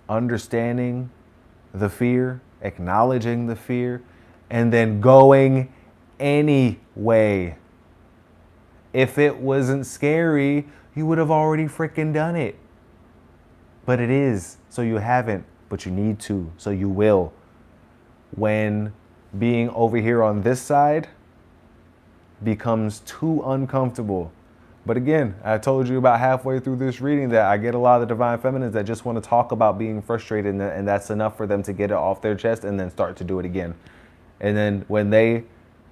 understanding the fear, acknowledging the fear, and then going anyway. If it wasn't scary, you would have already freaking done it. But it is, so you haven't, but you need to, so you will. When being over here on this side becomes too uncomfortable. But again, I told you about halfway through this reading that I get a lot of the divine feminines that just want to talk about being frustrated, and that's enough for them to get it off their chest and then start to do it again. And then when they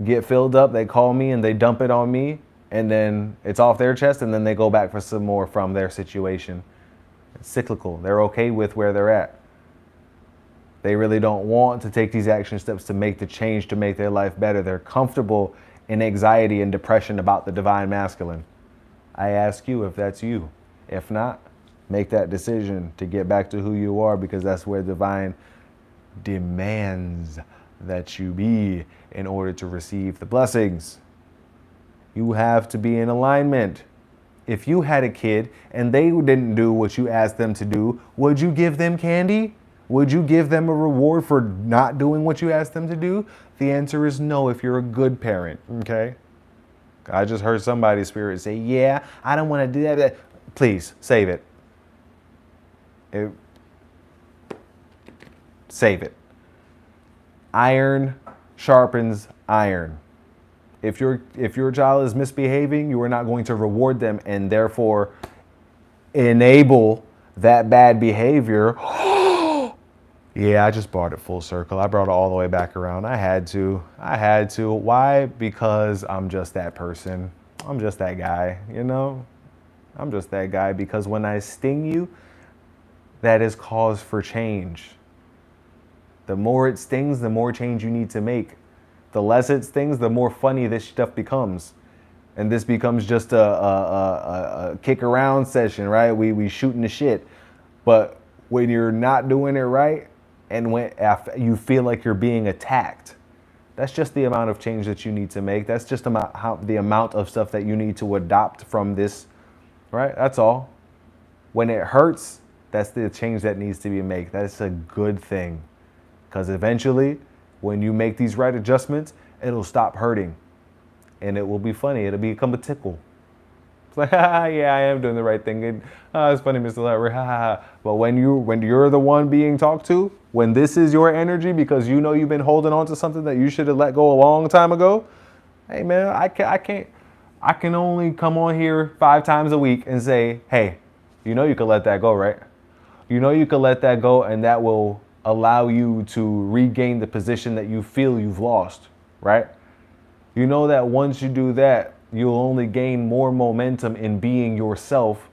get filled up, they call me and they dump it on me, and then it's off their chest, and then they go back for some more from their situation. It's cyclical. They're okay with where they're at. They really don't want to take these action steps to make the change, to make their life better. They're comfortable in anxiety and depression about the divine masculine. I ask you if that's you. If not, make that decision to get back to who you are, because that's where divine demands that you be in order to receive the blessings. You have to be in alignment. If you had a kid and they didn't do what you asked them to do, would you give them candy? Would you give them a reward for not doing what you asked them to do? The answer is no if you're a good parent, okay? I just heard somebody's spirit say, yeah, I don't want to do that. Please, save it. Save it. Iron sharpens iron. If your child is misbehaving, you are not going to reward them and therefore enable that bad behavior. Yeah, I just brought it full circle. I brought it all the way back around. I had to. Why? Because I'm just that person. I'm just that guy, you know? I'm just that guy, because when I sting you, that is cause for change. The more it stings, the more change you need to make. The less it stings, the more funny this stuff becomes. And this becomes just a kick around session, right? We shooting the shit. But when you're not doing it right, and when after you feel like you're being attacked, that's just the amount of change that you need to make. That's just the amount of stuff that you need to adopt from this, right? That's all. When it hurts, that's the change that needs to be made. That's a good thing. Because eventually, when you make these right adjustments, it'll stop hurting. And it will be funny. It'll become a tickle. It's like, yeah, I am doing the right thing. It's funny, Mr. Larry, But when you're the one being talked to, when this is your energy, because you know you've been holding on to something that you should have let go a long time ago, hey man, I can only come on here 5 times a week and say, hey, you know you can let that go, right? You know you can let that go, and that will allow you to regain the position that you feel you've lost, right? You know that once you do that, you'll only gain more momentum in being yourself,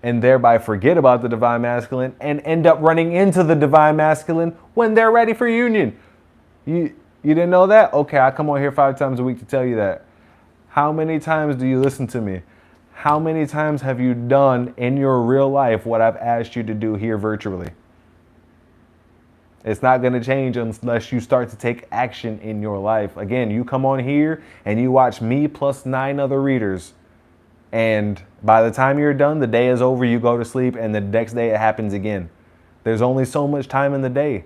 and thereby forget about the divine masculine and end up running into the divine masculine when they're ready for union. You didn't know that? Okay, I come on here 5 times a week to tell you that. How many times do you listen to me? How many times have you done in your real life what I've asked you to do here virtually? It's not going to change unless you start to take action in your life. Again, you come on here and you watch me plus 9 other readers. And by the time you're done, the day is over, you go to sleep, and the next day it happens again. There's only so much time in the day.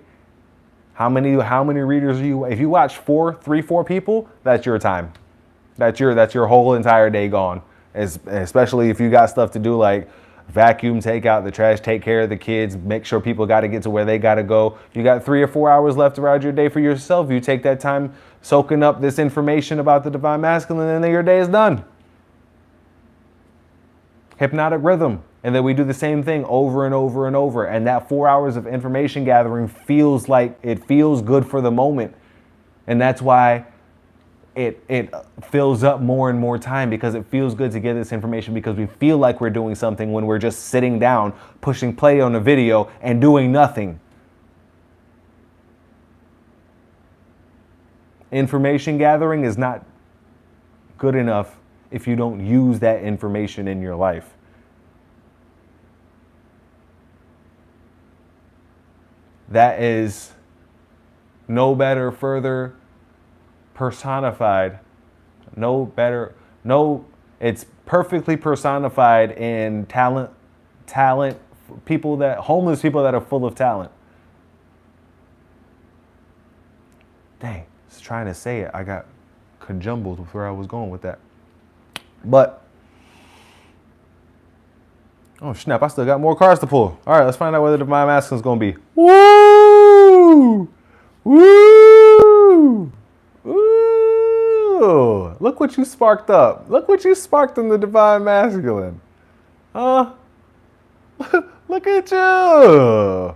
How many readers are you? If you watch 4 people, that's your time. That's your whole entire day gone. Especially if you got stuff to do like vacuum, take out the trash, take care of the kids, make sure people got to get to where they got to go. You got 3 or 4 hours left around your day for yourself. You take that time soaking up this information about the divine masculine, and then your day is done. Hypnotic rhythm. And then we do the same thing over and over and over. And that 4 hours of information gathering feels good for the moment. And that's why it fills up more and more time, because it feels good to get this information, because we feel like we're doing something when we're just sitting down, pushing play on a video and doing nothing. Information gathering is not good enough if you don't use that information in your life. That is no better, further personified. It's perfectly personified in talent, homeless people that are full of talent. Dang, I was trying to say it. I got conjumbled with where I was going with that. But, oh snap, I still got more cards to pull. All right, let's find out whether the divine masculine is going to be. Woo! Woo! Woo! Look what you sparked up. Look what you sparked in the divine masculine. Huh? Look at you.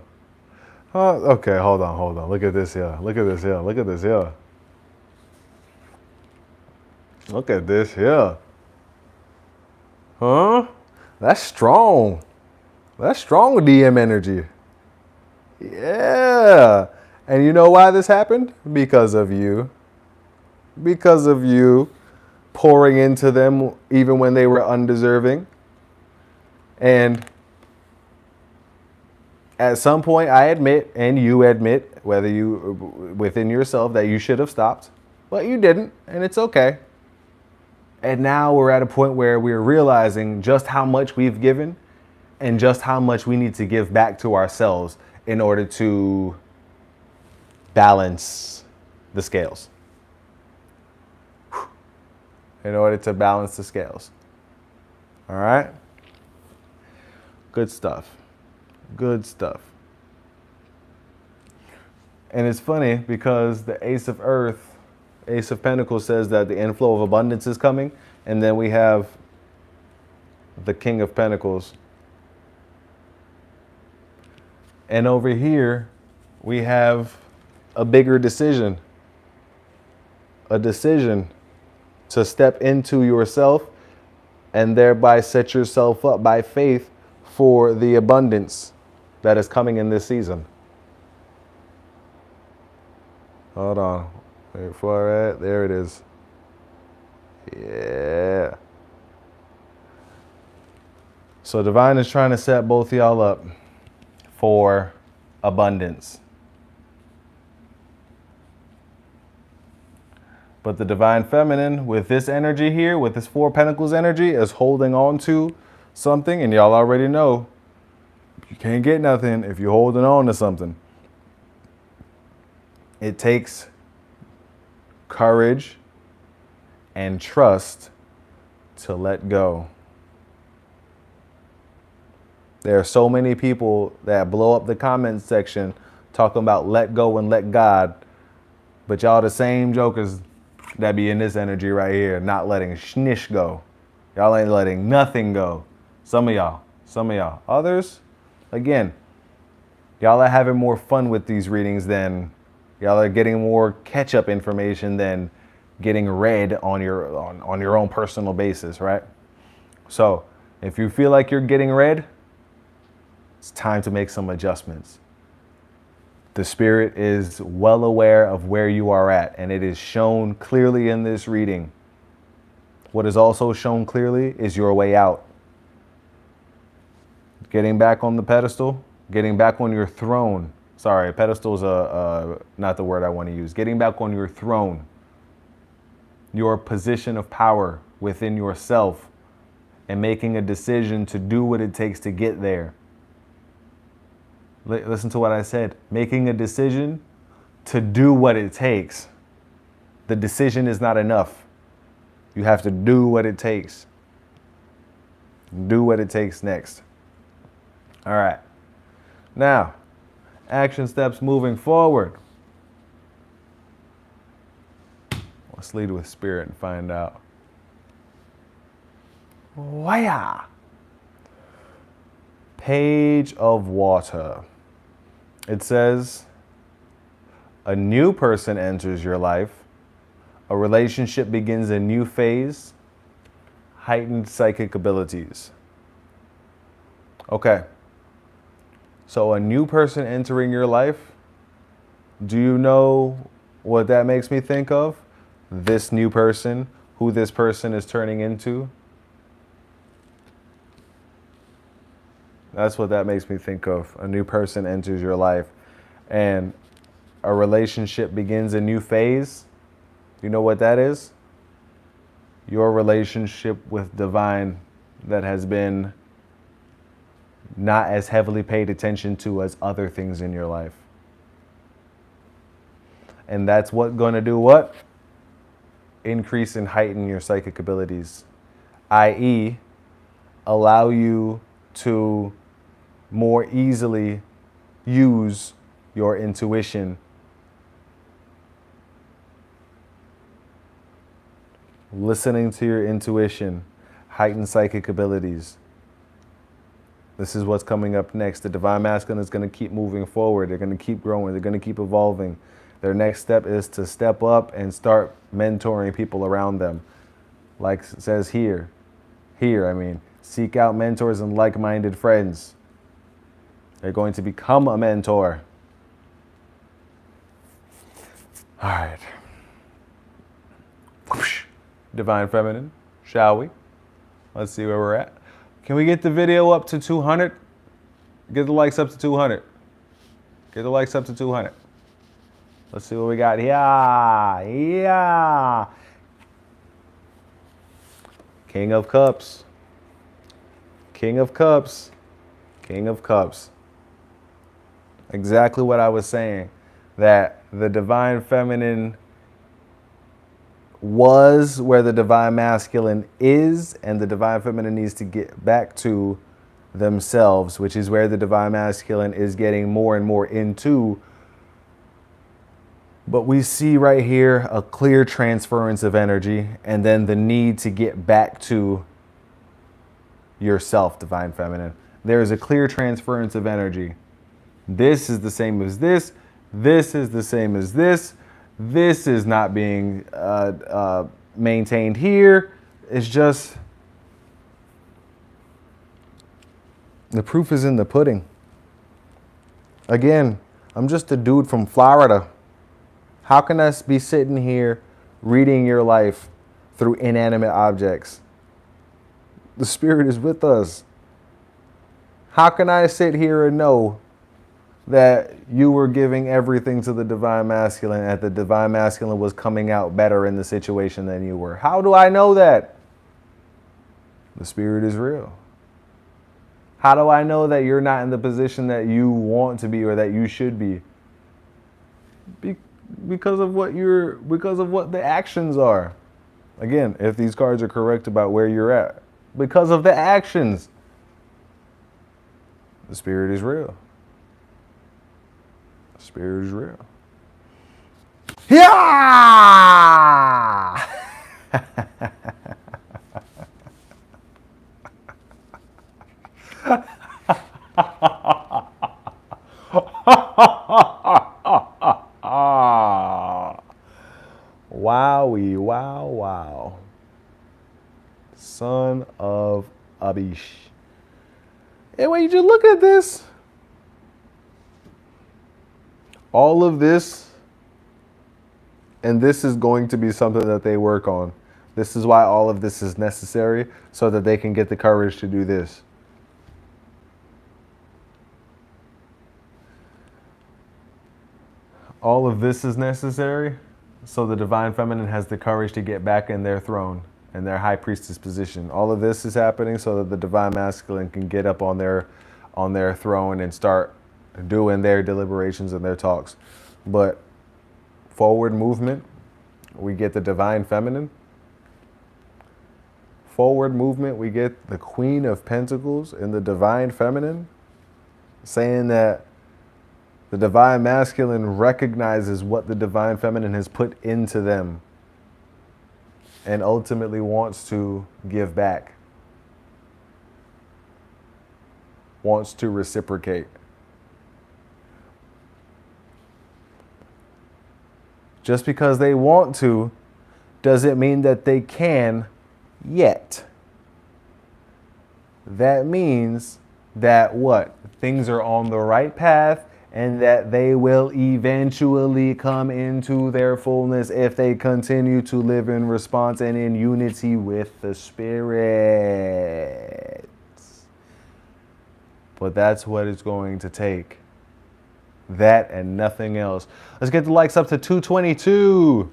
Okay, hold on. Look at this here. Look at this here. Look at this here. Look at this here. Huh? That's strong. That's strong with DM energy. Yeah. And you know why this happened? Because of you. Because of you pouring into them even when they were undeserving. And at some point, I admit, and you admit, whether you within yourself, that you should have stopped, but you didn't, and it's okay. And now we're at a point where we're realizing just how much we've given and just how much we need to give back to ourselves in order to balance the scales. In order to balance the scales. All right? Good stuff. Good stuff. And it's funny because the Ace of Earth, Ace of Pentacles says that the inflow of abundance is coming. And then we have the King of Pentacles. And over here, we have a bigger decision. A decision to step into yourself and thereby set yourself up by faith for the abundance that is coming in this season. Hold on. Wait for it. There it is. Yeah. So divine is trying to set both y'all up for abundance. But the divine feminine, with this energy here, with this Four of Pentacles energy, is holding on to something. And y'all already know, you can't get nothing if you're holding on to something. It takes courage and trust to let go. There are so many people that blow up the comment section talking about let go and let God. But y'all the same jokers that be in this energy right here, not letting schnish go. Y'all ain't letting nothing go. Some of y'all. Others, again, y'all are having more fun with these readings than, y'all are getting more catch-up information than getting read on your own personal basis, right? So if you feel like you're getting read, it's time to make some adjustments. The spirit is well aware of where you are at, and it is shown clearly in this reading. What is also shown clearly is your way out. Getting back on the pedestal, getting back on your throne. Sorry, pedestal is not the word I want to use. Getting back on your throne, your position of power within yourself, and making a decision to do what it takes to get there. Listen to what I said. Making a decision to do what it takes. The decision is not enough. You have to do what it takes. Do what it takes next. All right. Now, action steps moving forward. Let's lead with spirit and find out. Waya. Page of Water. It says, a new person enters your life. A relationship begins a new phase. Heightened psychic abilities. Okay. So a new person entering your life. Do you know what that makes me think of? This new person, who this person is turning into. That's what that makes me think of. A new person enters your life and a relationship begins a new phase. You know what that is? Your relationship with divine that has been not as heavily paid attention to as other things in your life. And that's what going to do what? Increase and heighten your psychic abilities, i.e., allow you to more easily use your intuition. Listening to your intuition, heighten psychic abilities. This is what's coming up next. The divine masculine is going to keep moving forward. They're going to keep growing. They're going to keep evolving. Their next step is to step up and start mentoring people around them. Like it says here, seek out mentors and like-minded friends. They're going to become a mentor. All right. Whoosh. Divine feminine, shall we? Let's see where we're at. Can we get the video up to 200? Get the likes up to 200. Get the likes up to 200. Let's see what we got here. Yeah. King of Cups. King of Cups. King of Cups. Exactly what I was saying. That the divine feminine was where the divine masculine is, and the divine feminine needs to get back to themselves, which is where the divine masculine is getting more and more into. But we see right here a clear transference of energy, and then the need to get back to yourself, divine feminine. There is a clear transference of energy. This is the same as this. This is the same as this. This is not being maintained here. It's just The proof is in the pudding. Again, I'm just a dude from Florida. How can I be sitting here reading your life through inanimate objects? The spirit is with us. How can I sit here and know that you were giving everything to the divine masculine and that the divine masculine was coming out better in the situation than you were? How do I know that? The spirit is real. How do I know that you're not in the position that you want to be or that you should be? Because of what the actions are. Again, if these cards are correct about where you're at, because of the actions. The spirit is real. The spirit is real. Yeah! Wowie, wow, wow. Son of Abish. And when you just look at this, all of this, and this is going to be something that they work on. This is why all of this is necessary, so that they can get the courage to do this. All of this is necessary, so the divine feminine has the courage to get back in their throne and their high priestess position. All of this is happening so that the divine masculine can get up on their throne and start doing their deliberations and their talks. But forward movement, we get the divine feminine. Forward movement, we get the Queen of Pentacles in the divine feminine, saying that the divine masculine recognizes what the divine feminine has put into them and ultimately wants to give back, wants to reciprocate. Just because they want to doesn't mean that they can yet. That means that what? Things are on the right path and that they will eventually come into their fullness if they continue to live in response and in unity with the spirit. But that's what it's going to take. That and nothing else. Let's get the likes up to 222.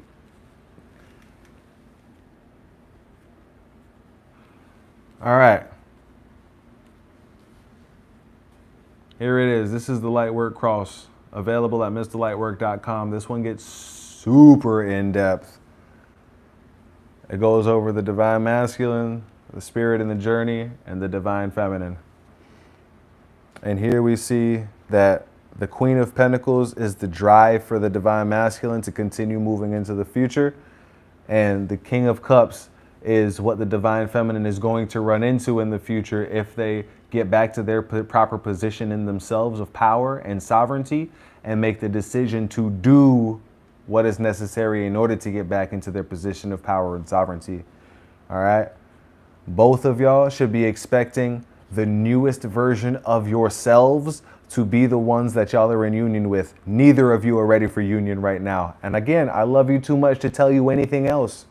All right. Here it is. This is the LightWork Cross, available at MrLightWork.com. This one gets super in-depth. It goes over the divine masculine, the spirit in the journey, and the divine feminine. And here we see that the Queen of Pentacles is the drive for the divine masculine to continue moving into the future. And the King of Cups is what the divine feminine is going to run into in the future if they get back to their proper position in themselves of power and sovereignty and make the decision to do what is necessary in order to get back into their position of power and sovereignty. All right. Both of y'all should be expecting the newest version of yourselves to be the ones that y'all are in union with. Neither of you are ready for union right now. And again, I love you too much to tell you anything else.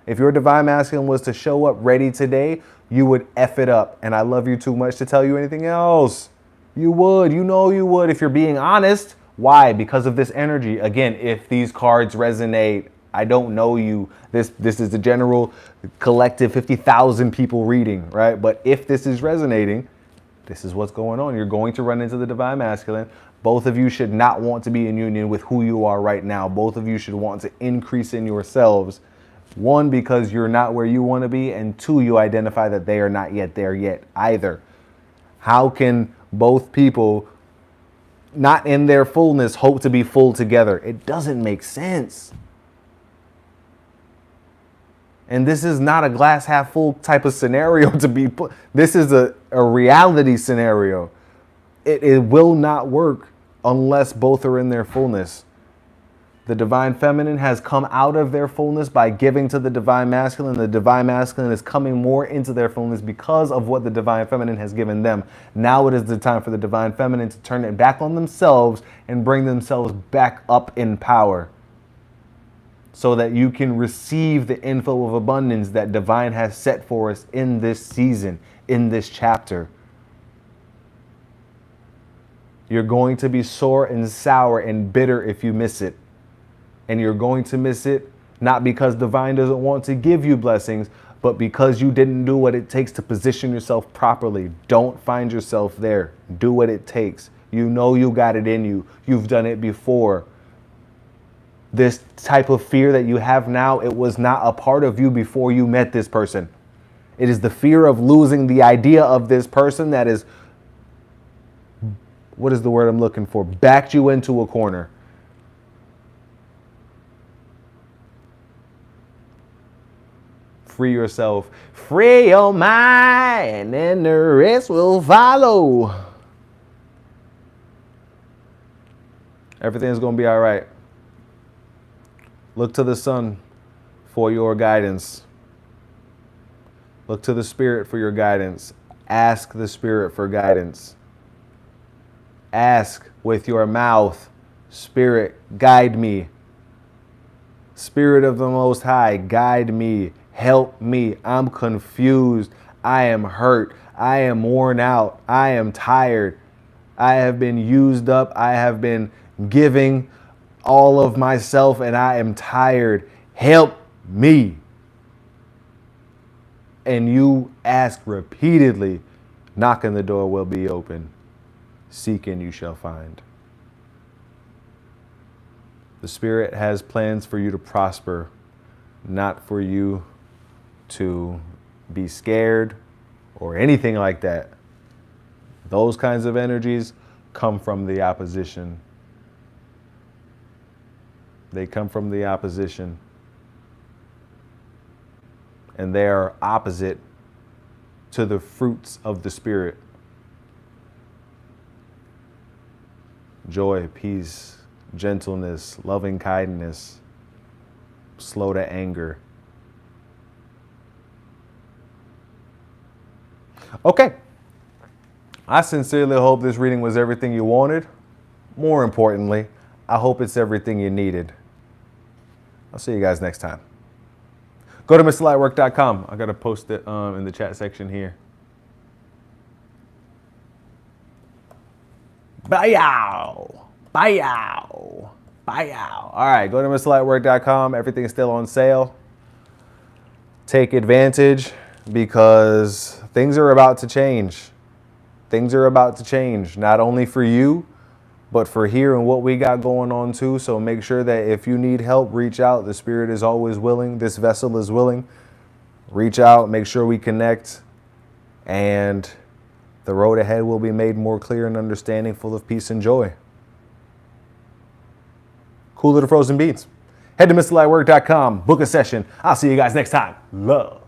If your divine masculine was to show up ready today, you would F it up. And I love you too much to tell you anything else. You would. You know you would if you're being honest. Why? Because of this energy. Again, if these cards resonate, I don't know you. This is the general collective 50,000 people reading, right? But if this is resonating, this is what's going on. You're going to run into the divine masculine. Both of you should not want to be in union with who you are right now. Both of you should want to increase in yourselves. One, because you're not where you want to be, and two, you identify that they are not yet there yet either. How can both people not in their fullness hope to be full together? It doesn't make sense. And this is not a glass half full type of scenario to be put. This is a reality scenario. It will not work unless both are in their fullness. The divine feminine has come out of their fullness by giving to the divine masculine. The divine masculine is coming more into their fullness because of what the divine feminine has given them. Now it is the time for the divine feminine to turn it back on themselves and bring themselves back up in power, so that you can receive the inflow of abundance that divine has set for us in this season, in this chapter. You're going to be sore and sour and bitter if you miss it. And you're going to miss it not because divine doesn't want to give you blessings, but because you didn't do what it takes to position yourself properly. Don't find yourself there. Do what it takes. You know you got it in you. You've done it before. This type of fear that you have now, it was not a part of you before you met this person. It is the fear of losing the idea of this person that is, what is the word I'm looking for? Backed you into a corner. Free yourself. Free your mind, and the rest will follow. Everything's going to be all right. Look to the sun for your guidance. Look to the spirit for your guidance. Ask the spirit for guidance. Ask with your mouth, Spirit, guide me. Spirit of the Most High, guide me. Help me. I'm confused. I am hurt. I am worn out. I am tired. I have been used up. I have been giving all of myself and I am tired. Help me. And you ask repeatedly, knock and the door will be open. Seek and you shall find. The Spirit has plans for you to prosper, not for you to be scared or anything like that. Those kinds of energies come from the opposition. They come from the opposition. And they are opposite to the fruits of the Spirit. Joy, peace, gentleness, loving kindness, slow to anger. Okay. I sincerely hope this reading was everything you wanted. More importantly, I hope it's everything you needed. I'll see you guys next time. Go to MrLightWork.com. I got to post it in the chat section here. Bye-yow. Bye-yow. Bye-yow. All right, go to MrLightWork.com. Everything's still on sale. Take advantage because things are about to change. Things are about to change, not only for you, but for here and what we got going on too. So make sure that if you need help, reach out. The Spirit is always willing. This vessel is willing. Reach out, make sure we connect, and the road ahead will be made more clear and understanding, full of peace and joy. Cooler to frozen beans. Head to MrLightWork.com, book a session. I'll see you guys next time. Love.